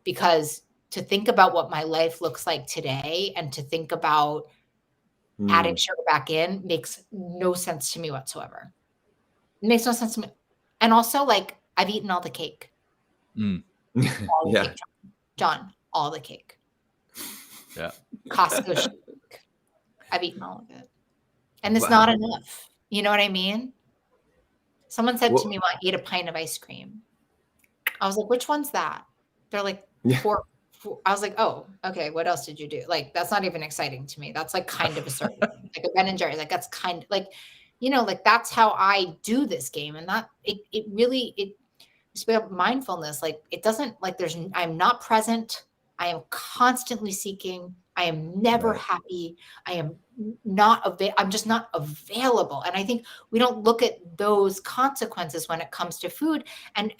Because to think about what my life looks like today and to think about adding sugar back in makes no sense to me whatsoever. It makes no sense to me. And also, like, I've eaten all the cake. All the cake, Jon, all the cake. Yeah. Costco cake. I've eaten all of it. And it's not enough. You know what I mean? Someone said to me, well, I ate a pint of ice cream. I was like, which one's that? They're like, four. I was like, oh, okay. What else did you do? Like, that's not even exciting to me. That's like kind of a certain, like a Ben & Jerry's. Like, that's kind of like, you know, like that's how I do this game. And that it really speak of mindfulness. Like, it doesn't, like, I'm not present. I am constantly seeking. I am never happy. I am not I'm just not available. And I think we don't look at those consequences when it comes to food, and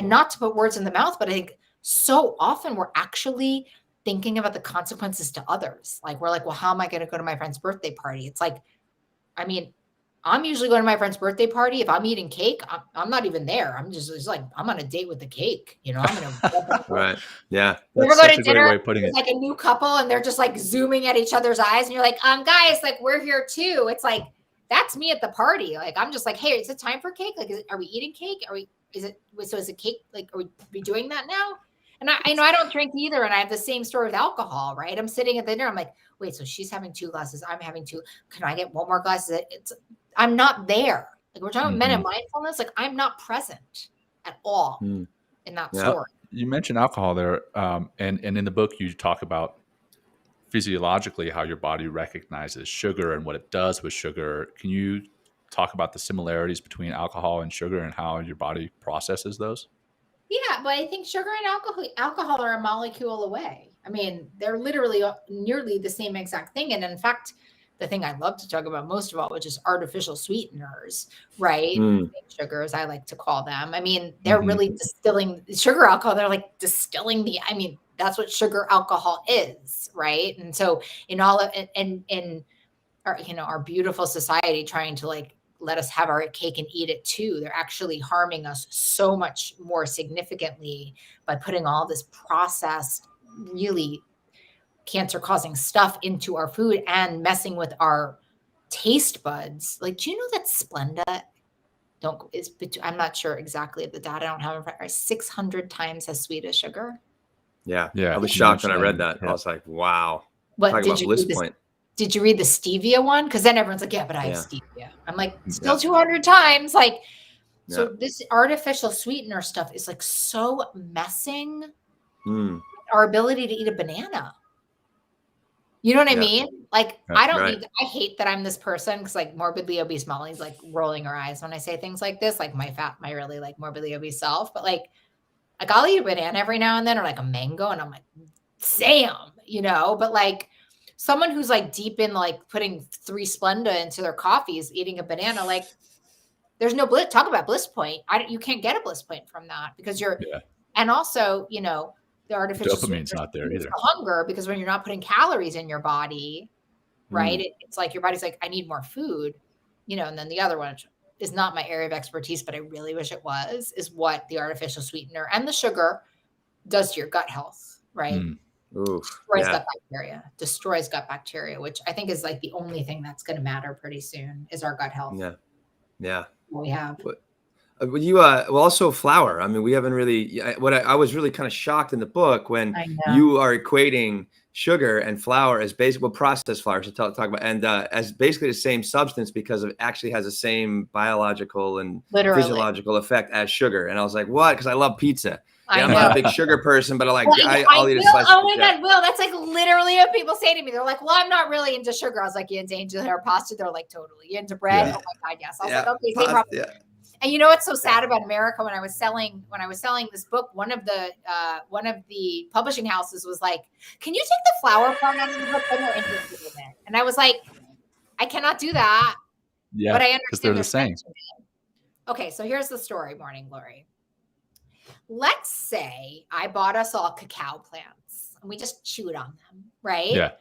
not to put words in the mouth, but I think so often we're actually thinking about the consequences to others. Like, we're like, well, how am I going to go to my friend's birthday party? It's like, I mean, I'm usually going to my friend's birthday party. If I'm eating cake, I'm not even there. I'm just like, I'm on a date with the cake. You know, I'm going to. Right. Yeah. That's such a great way of putting it. Like a new couple, and they're just like zooming at each other's eyes. And you're like, guys, like, we're here too. It's like, that's me at the party. Like, I'm just like, hey, is it time for cake? Like, are we eating cake? Is it cake? Like, are we doing that now? And I know I don't drink either. And I have the same story with alcohol, right? I'm sitting at the dinner. I'm like, wait, so she's having 2 glasses. I'm having 2. Can I get one more glass? I'm not there. Like, we're talking about men and mindfulness. Like, I'm not present at all in that story. You mentioned alcohol there. And in the book, you talk about physiologically how your body recognizes sugar and what it does with sugar. Can you talk about the similarities between alcohol and sugar and how your body processes those? Yeah, but I think sugar and alcohol are a molecule away. I mean, they're literally nearly the same exact thing. And in fact, the thing I love to talk about most of all, which is artificial sweeteners, right? Sugars, I like to call them. I mean, they're really distilling sugar alcohol. They're like distilling that's what sugar alcohol is, right? And so in all of, in our, our beautiful society trying to like let us have our cake and eat it too, they're actually harming us so much more significantly by putting all this processed, really cancer-causing stuff into our food and messing with our taste buds. Like, do you know that Splenda I'm not sure exactly of the data. I don't have it 600 times as sweet as sugar. Yeah. I was shocked when I read that. I was like, wow. But talking about Bliss Point. did you read the stevia one? Because then everyone's like, yeah, but I have stevia. I'm like, still 200 times. Like, so this artificial sweetener stuff is like so messing our ability to eat a banana. You know what I mean? Like, I don't need, I hate that I'm this person because like morbidly obese Molly's like rolling her eyes when I say things like this, like my really like morbidly obese self. But like I'll eat a banana every now and then, or like a mango. And I'm like, Sam, you know, but like someone who's like deep in like putting 3 Splenda into their coffees, eating a banana, like there's no bliss. Talk about Bliss Point. You can't get a Bliss Point from that because you're, and also, you know, the artificial dopamine's not there either. Hunger, because when you're not putting calories in your body, right? It's like your body's like, I need more food, you know. And then the other one is not my area of expertise, but I really wish it was, is what the artificial sweetener and the sugar does to your gut health, right? Destroys gut bacteria, which I think is like the only thing that's going to matter pretty soon is our gut health. Yeah. We have. You also flour. I mean, we haven't really. I was really kind of shocked in the book when you are equating sugar and flour as processed flour. So talk about and as basically the same substance because it actually has the same biological and physiological effect as sugar. And I was like, what? Because I love pizza. I'm not a big sugar person, but I'll eat a slice. Oh my God, Will, that's like literally what people say to me. They're like, well, I'm not really into sugar. I was like, you into angel hair pasta? They're like, totally. You into bread? Oh my God, yes. I was like, okay, same problem. And you know what's so sad about America? When I was selling this book, one of the publishing houses was like, "Can you take the flour part out of the book? I'm more interested in it." And I was like, "I cannot do that." Yeah, but I understand because they're the same. Okay, so here's the story, Morning Glory. Let's say I bought us all cacao plants and we just chewed on them, right? Yeah.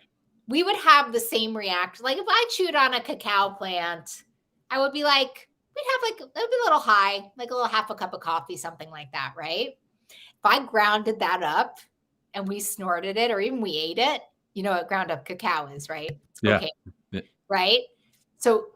We would have the same reaction. Like if I chewed on a cacao plant, I would be like, we'd have like, it would be a little high, like a little half a cup of coffee, something like that, right? If I grounded that up and we snorted it or even we ate it, you know what ground up cacao is, right? It's cocaine, right? So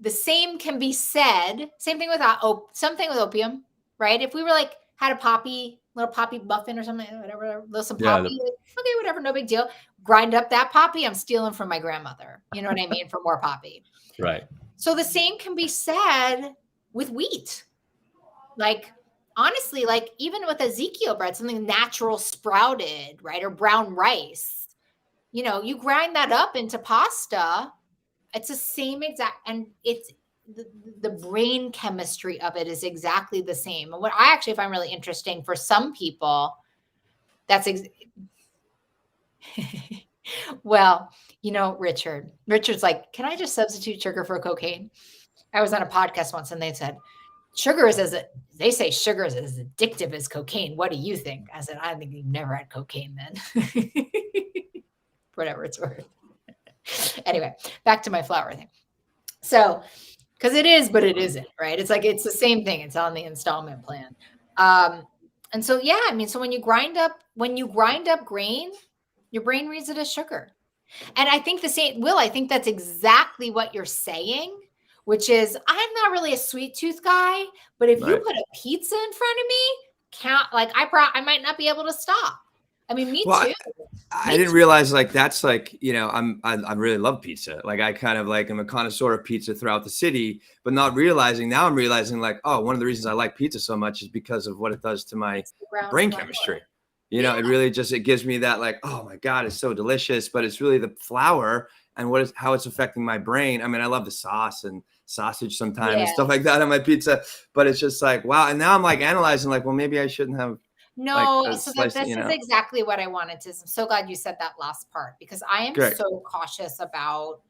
the same can be said, same thing with opium, right? If we were like, had a little poppy muffin or something, whatever, some poppy, okay, whatever, no big deal. Grind up that poppy, I'm stealing from my grandmother. You know what I mean? For more poppy. Right. So the same can be said with wheat. Like, honestly, like even with Ezekiel bread, something natural sprouted, right? Or brown rice, you know, you grind that up into pasta. It's the same exact, and it's the brain chemistry of it is exactly the same. And what I actually find really interesting for some people, that's well, you know, Richard's like, can I just substitute sugar for cocaine? I was on a podcast once and they said, sugar is as addictive as cocaine. What do you think? I said, I think you've never had cocaine then. Whatever it's worth. Anyway, back to my flour thing. So, because it is, but it isn't, right? It's like, it's the same thing. It's on the installment plan. And so, yeah, I mean, so when you grind up grain, your brain reads it as sugar. And I think I think that's exactly what you're saying, which is I'm not really a sweet tooth guy, but if you put a pizza in front of me, I might not be able to stop. I mean, me too. I didn't realize like that's like, you know, I really love pizza. Like I kind of like I'm a connoisseur of pizza throughout the city, but now I'm realizing like, oh, one of the reasons I like pizza so much is because of what it does to my brain chemistry. You know, it really it gives me that like, oh my God, it's so delicious, but it's really the flour and how it's affecting my brain. I mean, I love the sauce and sausage sometimes and stuff like that on my pizza, but it's just like, wow. And now I'm like analyzing like, well, maybe I shouldn't have. No, so this is exactly what I wanted to. I'm so glad you said that last part because I am so cautious about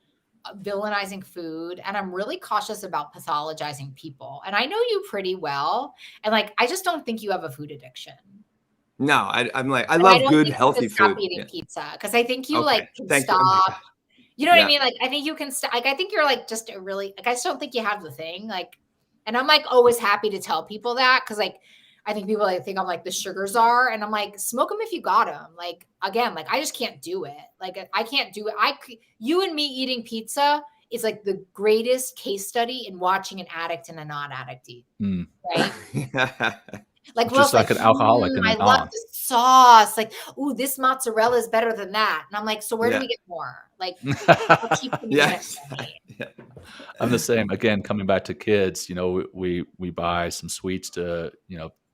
villainizing food and I'm really cautious about pathologizing people. And I know you pretty well. And like, I just don't think you have a food addiction. No, I'm like, I love good, healthy food. Stop eating pizza because I think you can stop. You know what I mean? Like, I think you can stop. Like, I think you're like just a really, like, I just don't think you have the thing. Like, and I'm like always happy to tell people that because like, I think people think I'm like the sugar czar and I'm like, smoke them if you got them. Like, again, like I just can't do it. Like I can't do it. You and me eating pizza is like the greatest case study in watching an addict and a non-addict eat. Right. Like just Will's like an alcoholic and I then love on. the sauce. Like, ooh, this mozzarella is better than that. And I'm like, so where do we get more? Like, how cheap can we get it? Yeah. I'm the same. Again, coming back to kids, we buy some sweets to,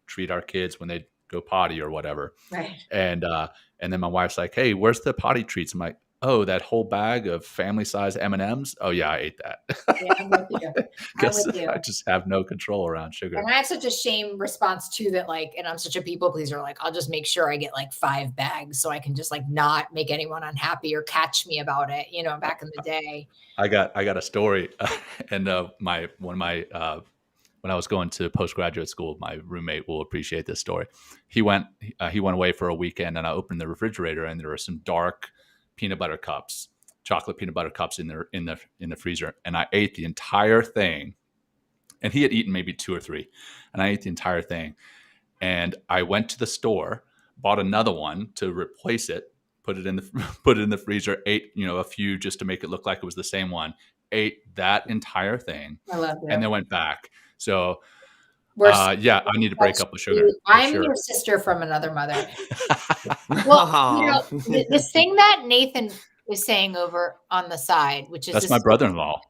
treat our kids when they go potty or whatever. Right. And then my wife's like, "Hey, where's the potty treats?" I'm like, "Oh, that whole bag of family size M&Ms. Oh yeah, I ate that." Yeah, I'm with you. Because I just have no control around sugar. And I have such a shame response too that like, and I'm such a people pleaser. Like, I'll just make sure I get like 5 bags so I can just like not make anyone unhappy or catch me about it. Back in the day. I got a story, and when I was going to postgraduate school, my roommate will appreciate this story. He went away for a weekend, and I opened the refrigerator, and there were some dark chocolate peanut butter cups in the freezer, and I ate the entire thing. And he had eaten maybe 2 or 3, and I ate the entire thing. And I went to the store, bought another one to replace it, put it in the freezer, ate a few just to make it look like it was the same one. Ate that entire thing, I love that. and then went back. So, I need to break up with sugar. I'm your sister from another mother. Well, this thing that Nathan was saying over on the side, which is that's my brother-in-law.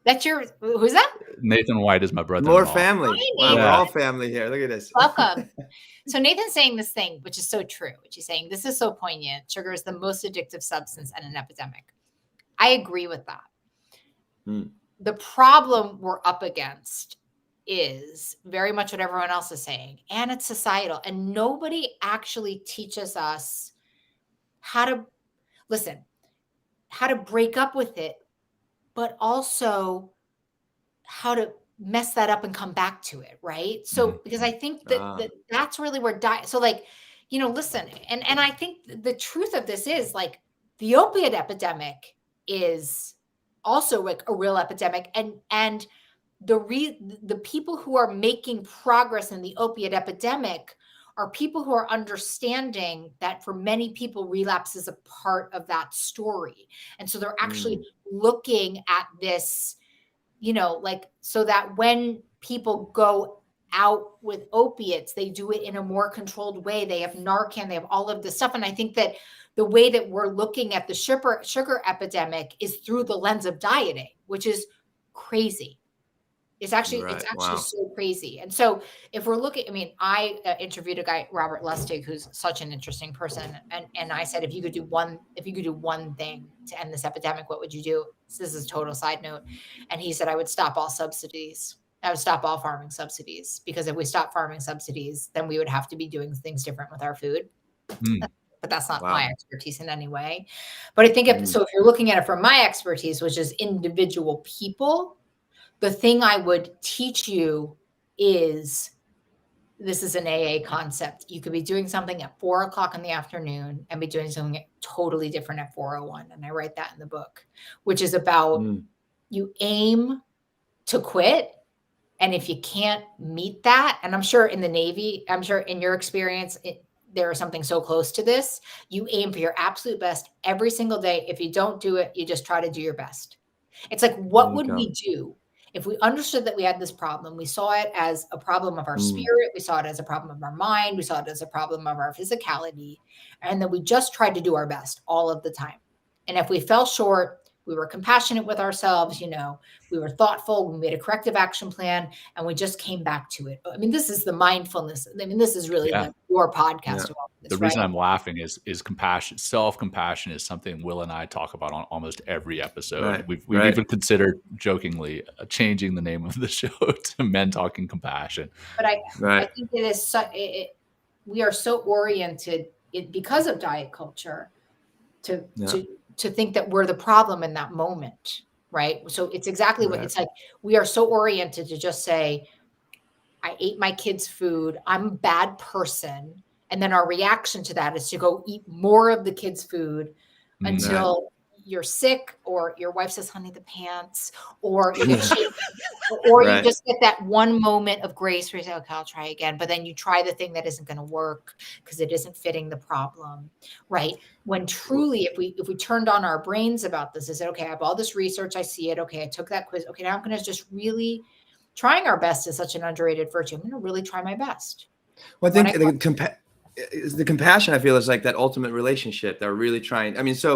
That's who's that? Nathan White is my brother-in-law. More family. Wow, we're all family here. Look at this. Welcome. So Nathan's saying this thing, which is so true, which he's saying, this is so poignant. Sugar is the most addictive substance and an epidemic. I agree with that. The problem we're up against is very much what everyone else is saying, and it's societal, and nobody actually teaches us how to break up with it, but also how to mess that up and come back to it, right? So because I think that's really where so like, listen, and I think the truth of this is like the opiate epidemic is also like a real epidemic, and the people who are making progress in the opiate epidemic are people who are understanding that for many people, relapse is a part of that story. And so they're actually looking at this, so that when people go out with opiates, they do it in a more controlled way. They have Narcan, they have all of this stuff. And I think that the way that we're looking at the sugar epidemic is through the lens of dieting, which is crazy. It's actually so crazy. And so if we're looking, I interviewed a guy, Robert Lustig, who's such an interesting person. And I said, if you could do one thing to end this epidemic, what would you do? This is a total side note. And he said, I would stop all subsidies. I would stop all farming subsidies, because if we stop farming subsidies, then we would have to be doing things different with our food. But that's not my expertise in any way. But I think so if you're looking at it from my expertise, which is individual people, the thing I would teach you is, this is an AA concept. You could be doing something at 4:00 in the afternoon and be doing something totally different at 4:01. And I write that in the book, which is about you aim to quit. And if you can't meet that, and I'm sure in the Navy, I'm sure in your experience, there is something so close to this, you aim for your absolute best every single day. If you don't do it, you just try to do your best. It's like, what would we do if we understood that we had this problem? We saw it as a problem of our spirit. We saw it as a problem of our mind. We saw it as a problem of our physicality. And then we just tried to do our best all of the time. And if we fell short, we were compassionate with ourselves. We were thoughtful. We made a corrective action plan, and we just came back to it. This is the mindfulness. This is really like your podcast. About this, the reason I'm laughing is compassion. Self-compassion is something Will and I talk about on almost every episode. Right. We've even considered jokingly changing the name of the show to Men Talking Compassion. But I think it is we are so oriented because of diet culture to think that we're the problem in that moment, right? So it's exactly what it's like. We are so oriented to just say, I ate my kids' food, I'm a bad person. And then our reaction to that is to go eat more of the kids' food until you're sick, or your wife says, honey, the pants, or you get shaken, or you just get that one moment of grace where you say, okay, I'll try again. But then you try the thing that isn't going to work because it isn't fitting the problem, right? When truly, if we turned on our brains about this, is okay, I have all this research, I see it. Okay, I took that quiz. Okay, now I'm going to just really, trying our best is such an underrated virtue. I'm going to really try my best. Well, I think the compassion, I feel, is like that ultimate relationship that we're really trying. I mean, so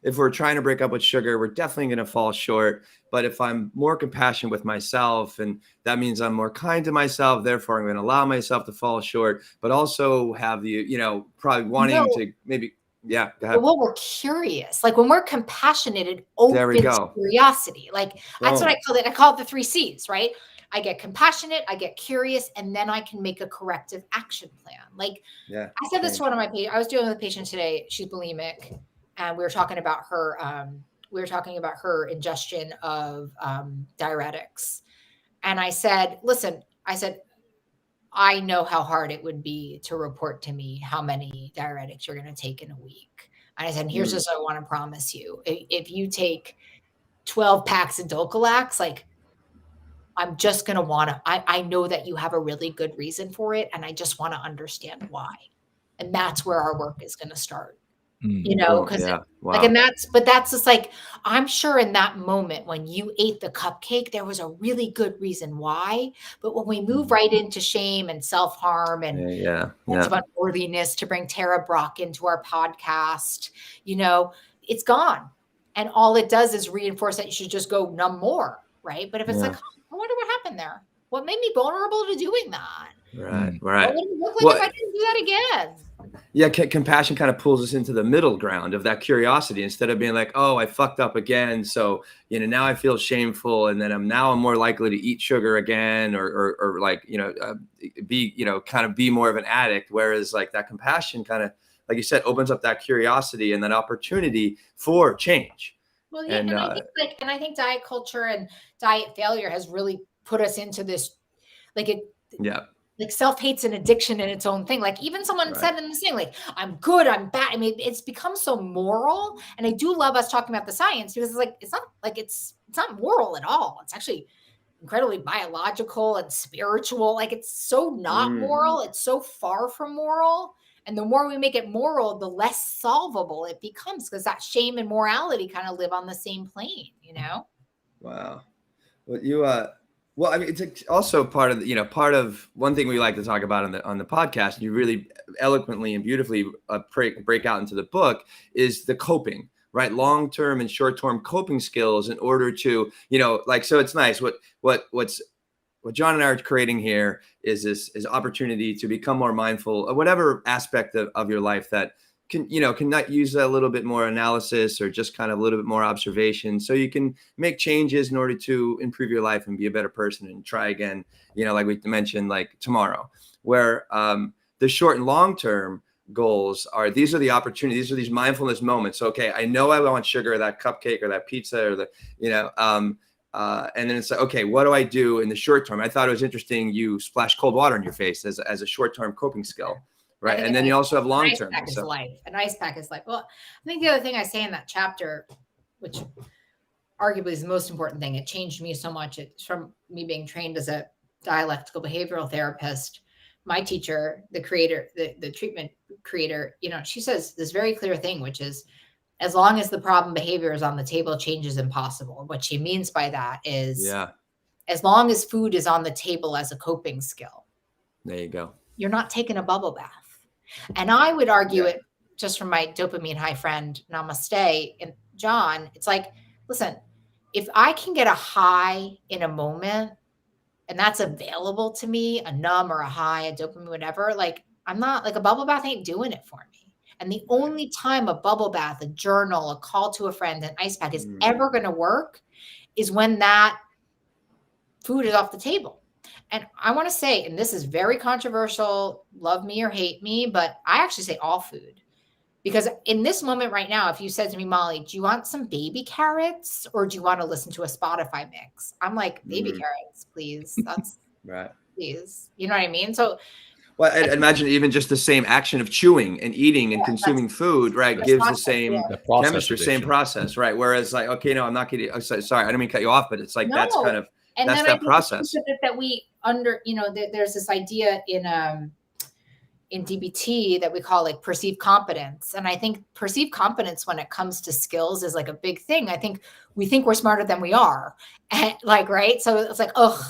if we're trying to break up with sugar, we're definitely going to fall short. But if I'm more compassionate with myself, and that means I'm more kind to myself, therefore I'm going to allow myself to fall short, but also have the, probably wanting to maybe, yeah, go ahead. Well, we're curious. Like when we're compassionate, it There we opens go. curiosity. Like that's what I call it. I call it the 3 C's, right? I get compassionate, I get curious, and then I can make a corrective action plan. Like I said this to one of my patients. I was dealing with a patient today. She's bulimic, and we were talking about her. Ingestion of diuretics, and I said, "Listen," I said, "I know how hard it would be to report to me how many diuretics you're going to take in a week." And I said, "Here's just what I want to promise you: if you take 12 packs of Dulcolax, like." I'm just going to want to, I know that you have a really good reason for it. And I just want to understand why. And that's where our work is going to start, because but that's just like, I'm sure in that moment when you ate the cupcake, there was a really good reason why. But when we move right into shame and self-harm and sense of unworthiness, to bring Tara Brock into our podcast, it's gone. And all it does is reinforce that you should just go numb more. Right. But if it's like, I wonder what happened there. What made me vulnerable to doing that? Right. What would it look like if I didn't do that again? Yeah, compassion kind of pulls us into the middle ground of that curiosity, instead of being like, oh, I fucked up again, so now I feel shameful, and then I'm more likely to eat sugar again, or like be more of an addict. Whereas like that compassion kind of, like you said, opens up that curiosity and that opportunity for change. Well, yeah, and I think diet culture and diet failure has really put us into this, like self-hate's an addiction in its own thing. Like even someone said in this thing, like, I'm good, I'm bad. I mean, it's become so moral. And I do love us talking about the science, because it's like, it's not moral at all. It's actually incredibly biological and spiritual. Like it's so not moral. It's so far from moral. And the more we make it moral, the less solvable it becomes, because that shame and morality kind of live on the same plane, Wow. Well, I mean, it's also part of one thing we like to talk about on the podcast, and you really eloquently and beautifully break out into the book, is the coping, right? Long-term and short-term coping skills in order to, so it's nice. What Jon and I are creating here is this opportunity to become more mindful of whatever aspect of your life that can not use a little bit more analysis, or just kind of a little bit more observation, so you can make changes in order to improve your life and be a better person and try again, like we mentioned, like tomorrow, where the short and long-term goals are the opportunities. These are these mindfulness moments. Okay, I know I want sugar, or that cupcake, or that pizza, or and then it's like, okay, what do I do in the short term? I thought it was interesting you splash cold water in your face as a short-term coping skill, right? And then you also have long-term. An ice pack is life. Well, I think the other thing I say in that chapter, which arguably is the most important thing, it changed me so much. It's from me being trained as a dialectical behavioral therapist. My teacher, the creator, the treatment creator, she says this very clear thing, which is, as long as the problem behavior is on the table, change is impossible. What she means by that is, as long as food is on the table as a coping skill, there you go, you're not taking a bubble bath. And I would argue it, just from my dopamine high friend, Namaste, and Jon, it's like, listen, if I can get a high in a moment, and that's available to me, a numb or a high, a dopamine, whatever, like, I'm not, like, a bubble bath ain't doing it for me. And the only time a bubble bath, a journal, a call to a friend, an ice pack is ever going to work is when that food is off the table. And I want to say, and this is very controversial, love me or hate me, but I actually say all food. Because in this moment right now, if you said to me, Molly, do you want some baby carrots, or do you want to listen to a Spotify mix? I'm like, baby carrots, please. That's right. Please. You know what I mean? So, well, I imagine even just the same action of chewing and eating and consuming food, right, gives the same chemistry, same process, right? Whereas, like, okay, no, I'm not going to. Sorry, I didn't mean to cut you off, but it's like that's kind of that's that process. That we there's this idea in DBT that we call like perceived competence, and I think perceived competence when it comes to skills is like a big thing. I think we think we're smarter than we are, and right. So it's like, ugh.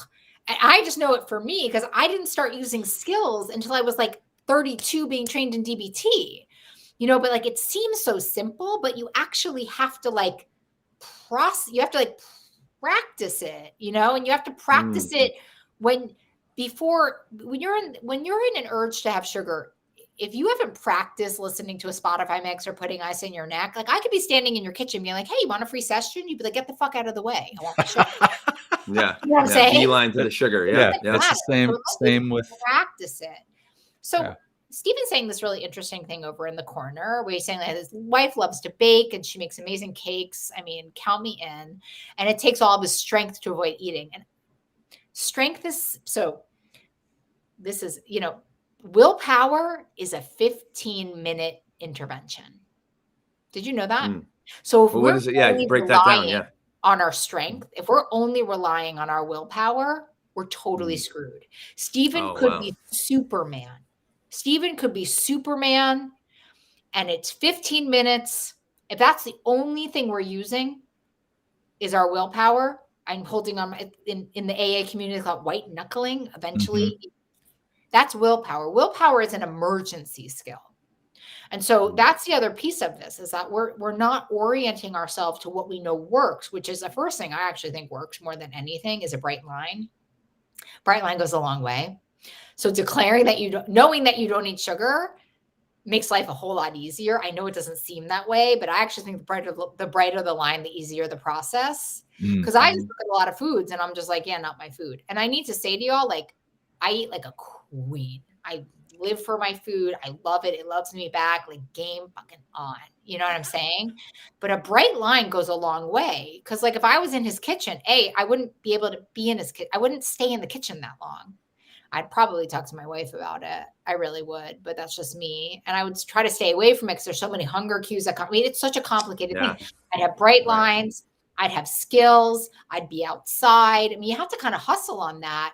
And I just know it for me because I didn't start using skills until I was like 32 being trained in DBT, but like it seems so simple, but you actually have to like you have to like practice it, and you have to practice it when you're in an urge to have sugar. If you haven't practiced listening to a Spotify mix or putting ice in your neck, like I could be standing in your kitchen being like, hey, you want a free session? You'd be like, get the fuck out of the way. I want my sugar. Yeah. You know what I'm saying? Beeline to the sugar. Yeah. That's the same with practice it. So Stephen's saying this really interesting thing over in the corner where he's saying that his wife loves to bake and she makes amazing cakes. I mean, count me in. And it takes all of his strength to avoid eating. And strength is, so this is, willpower is a 15-minute intervention. Did you know that? So if what is it? Yeah, break that down. Yeah. On our strength, if we're only relying on our willpower, we're totally screwed. Stephen could be Superman. Stephen could be Superman, and it's 15 minutes. If that's the only thing we're using is our willpower, I'm holding on in the AA community called white knuckling. Eventually, that's willpower. Willpower is an emergency skill. And so that's the other piece of this is that we're not orienting ourselves to what we know works, which is the first thing I actually think works more than anything is a bright line. Bright line goes a long way. So declaring that knowing that you don't eat sugar makes life a whole lot easier. I know it doesn't seem that way, but I actually think the brighter the line, the easier the process. Because I just look at a lot of foods and I'm just like, yeah, not my food. And I need to say to y'all, like, I eat like a queen. I live for my food. I love it. It loves me back, like game fucking on. You know what I'm saying? But a bright line goes a long way. Cause like if I was in his kitchen, I wouldn't be able to be in his kitchen. I wouldn't stay in the kitchen that long. I'd probably talk to my wife about it. I really would, but that's just me. And I would try to stay away from it because there's so many hunger cues that come. I mean, it's such a complicated thing. I'd have bright lines. I'd have skills. I'd be outside. I mean, you have to kind of hustle on that.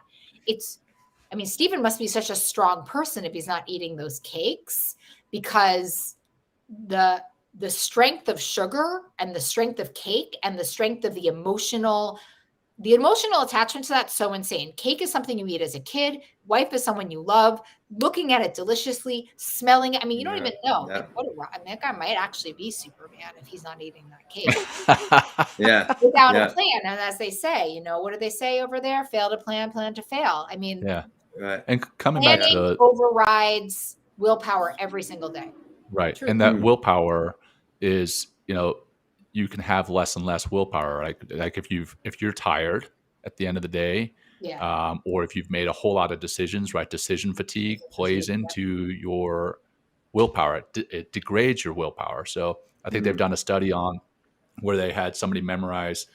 Stephen must be such a strong person if he's not eating those cakes because the strength of sugar and the strength of cake and the strength of the emotional attachment to that's so insane. Cake is something you eat as a kid. Wife is someone you love. Looking at it deliciously, smelling it. I mean, you don't even know. Yeah. Like, that guy might actually be Superman if he's not eating that cake. Without a plan. And as they say, what do they say over there? Fail to plan to fail. I mean, and coming back to overrides willpower every single day. Right. True. And that willpower is, you can have less and less willpower, right? Like if you're tired at the end of the day, or if you've made a whole lot of decisions, right? Decision fatigue plays into your willpower. It degrades your willpower. So I think they've done a study on where they had somebody memorize,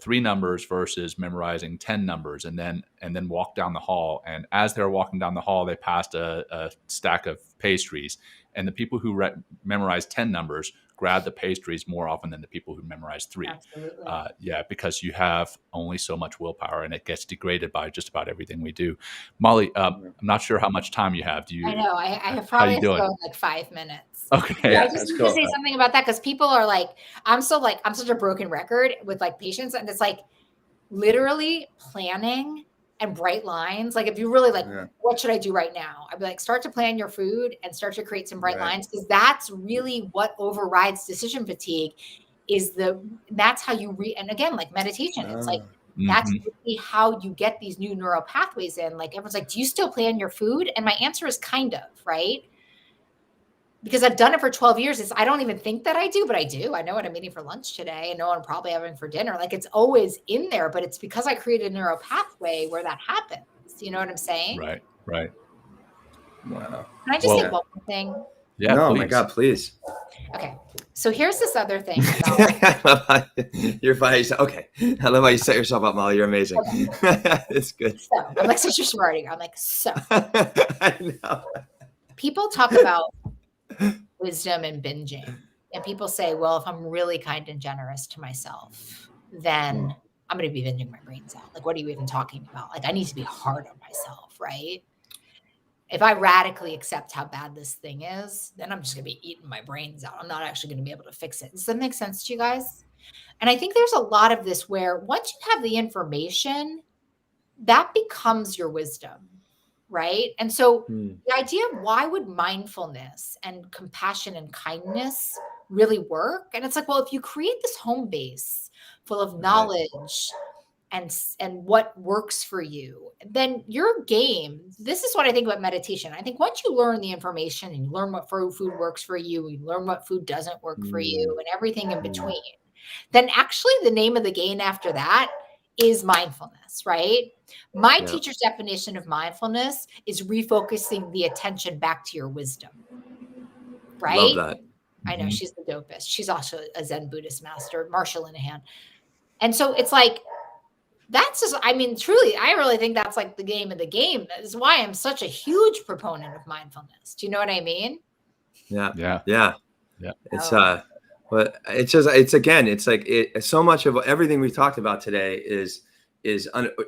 3 numbers versus memorizing 10 numbers and then walk down the hall. And as they're walking down the hall, they passed a stack of pastries. And the people who memorized 10 numbers grabbed the pastries more often than the people who memorized 3. Absolutely. Because you have only so much willpower and it gets degraded by just about everything we do. Molly, I'm not sure how much time you have. I know. I have probably go like 5 minutes. Okay. I just need to say something about that because people are like, I'm such a broken record with like patients. And it's like literally planning and bright lines. Like if you really what should I do right now? I'd be like, start to plan your food and start to create some bright lines because that's really what overrides decision fatigue that's how you and again, like meditation, it's like, that's really how you get these new neural pathways in. Like everyone's like, do you still plan your food? And my answer is kind of, right? Because I've done it for 12 years. I don't even think that I do, but I do. I know what I'm eating for lunch today. I know what I'm probably having for dinner. Like it's always in there, but it's because I created a neural pathway where that happens. You know what I'm saying? Right. Wow. Can I just say one more thing? Yeah. No, please. my God, please. Okay. So here's this other thing. You're funny. Okay. I love how you set yourself up, Molly. You're amazing. Okay. It's good. So I'm like such a smarty. I'm like, I know. People talk about wisdom and binging. And people say, well, if I'm really kind and generous to myself, then I'm going to be binging my brains out. Like, what are you even talking about? Like, I need to be hard on myself, right? If I radically accept how bad this thing is, then I'm just going to be eating my brains out. I'm not actually going to be able to fix it. Does that make sense to you guys? And I think there's a lot of this where once you have the information, that becomes your wisdom, right? And so the idea of why would mindfulness and compassion and kindness really work? And it's like, well, if you create this home base full of knowledge and what works for you, then your game, this is what I think about meditation. I think once you learn the information and you learn what food works for you, you learn what food doesn't work for you and everything in between, then actually the name of the game after that is mindfulness, right? My teacher's definition of mindfulness is refocusing the attention back to your wisdom, right? Love that. I know, she's the dopest. She's also a Zen Buddhist master, Marsha Linehan. And so it's like, that's just, I mean, truly, I really think that's like the game of the game. That is why I'm such a huge proponent of mindfulness. Do you know what I mean? Yeah. It's, but it's like, so much of everything we've talked about today is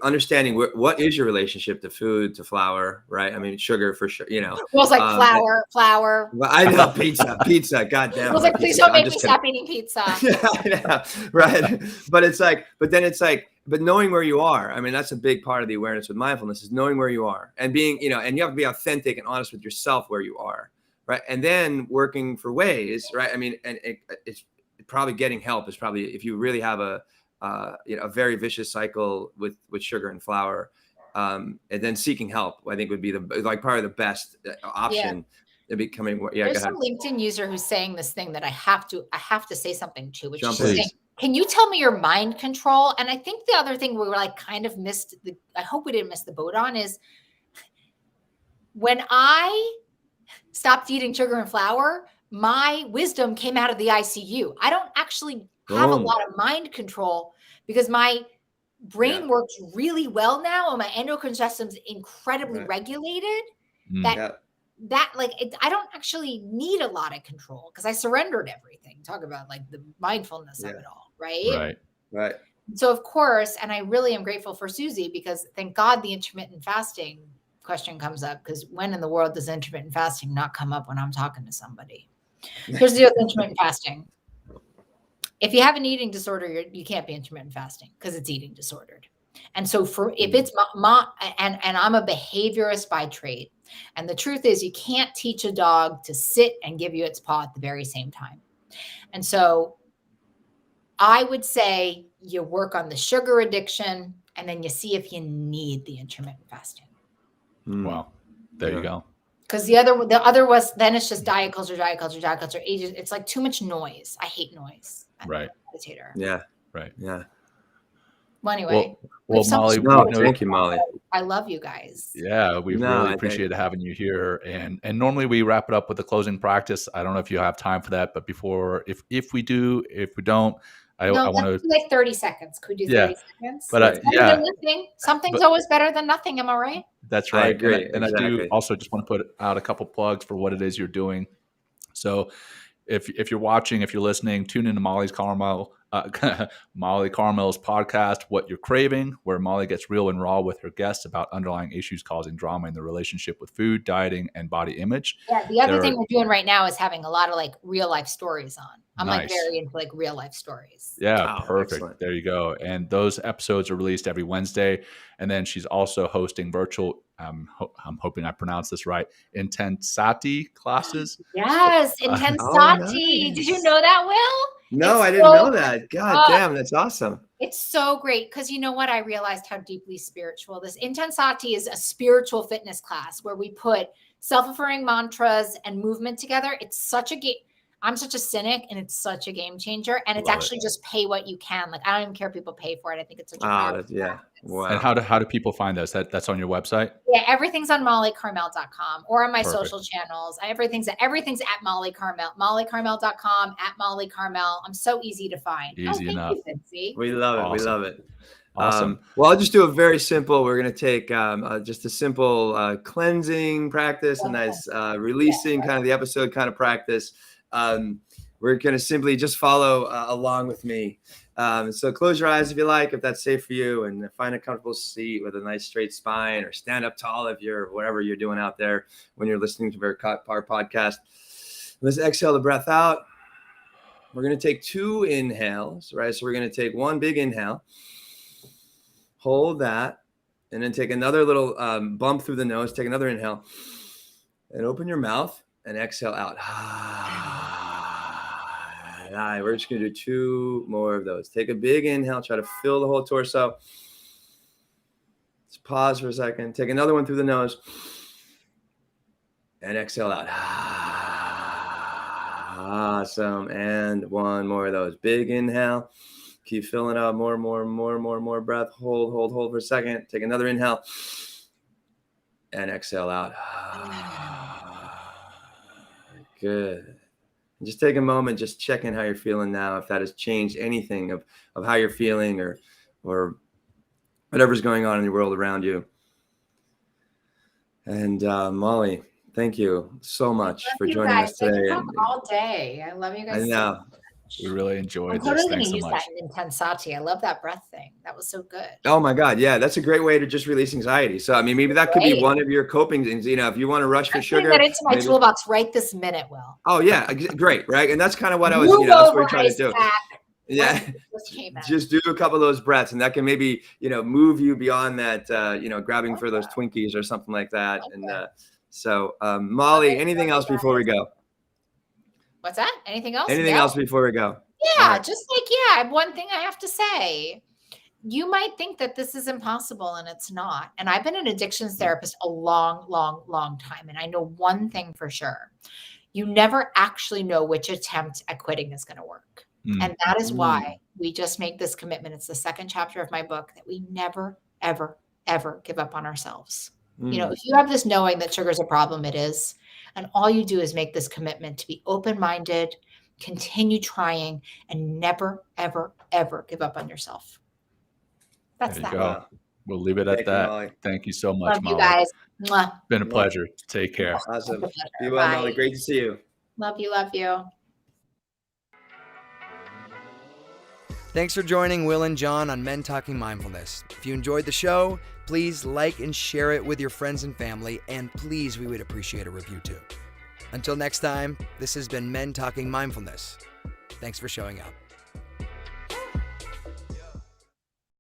understanding what is your relationship to food, to flour, right? I mean, sugar for sure, you know. It was like flour. Well, I know pizza. God damn. It was like, please don't make me stop eating pizza. Yeah, I know, right. But knowing where you are, I mean, that's a big part of the awareness with mindfulness, is knowing where you are and being, you know, and you have to be authentic and honest with yourself where you are, right? And then working for ways, right? I mean, and it's probably getting help is probably, if you really have a very vicious cycle with sugar and flour, and then seeking help, I think would be probably the best option. Becoming There's some LinkedIn user who's saying this thing that I have to say something to, which is saying, can you tell me your mind control? And I think the other thing we were like kind of missed, I hope we didn't miss the boat on, is when I stopped eating sugar and flour, my wisdom came out of the ICU. I don't actually have a lot of mind control because my brain works really well now and my endocrine system's incredibly regulated. I don't actually need a lot of control because I surrendered everything. Talk about like the mindfulness of it all, right? Right. So of course, and I really am grateful for Susie, because thank God the intermittent fasting question comes up, because when in the world does intermittent fasting not come up when I'm talking to somebody? Here's the deal with intermittent fasting. If you have an eating disorder, you can't be intermittent fasting because it's eating disordered. And so if it's and I'm a behaviorist by trade, and the truth is you can't teach a dog to sit and give you its paw at the very same time. And so I would say you work on the sugar addiction and then you see if you need the intermittent fasting. Wow. There you go. Because the other was, then it's just diet culture. Ages. It's like too much noise. I hate noise. I'm a meditator. Yeah. Right. Yeah. Well, anyway. Well, Molly, thank you, Molly. I love you guys. Yeah, we really appreciate having you here. And normally we wrap it up with a closing practice. I don't know if you have time for that, but before, if we do, if we don't, I want to do like 30 seconds. Could we do 30 seconds? But something's always better than nothing. Am I right? That's right. I agree. And I do also just want to put out a couple plugs for what it is you're doing. So if you're watching, if you're listening, tune into Molly Carmel's podcast, What You're Craving, where Molly gets real and raw with her guests about underlying issues causing drama in the relationship with food, dieting, and body image. Yeah. The other thing we're doing right now is having a lot of like real life stories on. I'm like very into like real life stories. Yeah, perfect. Excellent. There you go. And those episodes are released every Wednesday. And then she's also hosting virtual, I'm hoping I pronounced this right, Intensati classes. Yes, Intensati. Nice. Did you know that, Will? No, I didn't know that. God damn, that's awesome. It's so great because you know what? I realized how deeply spiritual this Intensati is. A spiritual fitness class where we put self-affirming mantras and movement together. It's such a game. I'm such a cynic and it's such a game changer. And it's actually just pay what you can. Like, I don't even care if people pay for it. I think it's such a powerful practice. Wow. And how do people find those? That's on your website? Yeah, everything's on mollycarmel.com or on my social channels. Everything's at Molly Carmel. mollycarmel.com, at Molly Carmel. I'm so easy to find. Easy enough. We love it. Awesome. We love it. Awesome. Well, I'll just do a very simple. We're going to take just a simple cleansing practice, a nice releasing kind of the episode kind of practice. We're going to simply just follow along with me. So close your eyes if you like, if that's safe for you, and find a comfortable seat with a nice straight spine, or stand up tall if you're whatever you're doing out there when you're listening to our podcast. Let's exhale the breath out. We're going to take 2 inhales, right? So we're going to take one big inhale, hold that, And then take another little bump through the nose. Take another inhale. And open your mouth and exhale out. We're just going to do 2 more of those. Take a big inhale. Try to fill the whole torso. Let's pause for a second. Take another one through the nose. And exhale out. Awesome. And 1 more of those. Big inhale. Keep filling up. More breath. Hold for a second. Take another inhale. And exhale out. Good. Just take a moment, just check in how you're feeling now, if that has changed anything of how you're feeling or whatever's going on in the world around you. And Molly, thank you so much for joining us today. All day. I love you guys. I know. We really enjoyed this. Totally Thanks so use much. that in Intensati. I love that breath thing. That was so good. Oh my God. Yeah. That's a great way to just release anxiety. So, I mean, maybe that could be one of your coping things, if you want to rush for sugar. That into my toolbox right this minute, Will. Oh yeah. Great. Right. And that's kind of what I was, that's what we're trying to do. Yeah. Just do a couple of those breaths and that can maybe, move you beyond that, grabbing for those Twinkies or something like that. Okay. And so, Molly, anything else before we go? What's that? Anything else? Anything else before we go? Yeah, right. Just one thing I have to say. You might think that this is impossible and it's not. And I've been an addictions therapist a long, long, long time. And I know one thing for sure. You never actually know which attempt at quitting is going to work. And that is why we just make this commitment. It's the 2nd chapter of my book that we never, ever, ever give up on ourselves. If you have this knowing that sugar is a problem, it is. And all you do is make this commitment to be open-minded, continue trying, and never, ever, ever give up on yourself. That's that. Go. We'll leave it at that. Molly. Thank you so much, Love Molly. you guys. Mwah. Been a pleasure. Take care. Awesome. Be well, Molly. Great to see you. Love you. Love you. Thanks for joining Will and Jon on Men Talking Mindfulness. If you enjoyed the show, please like and share it with your friends and family, and please, we would appreciate a review too. Until next time, this has been Men Talking Mindfulness. Thanks for showing up.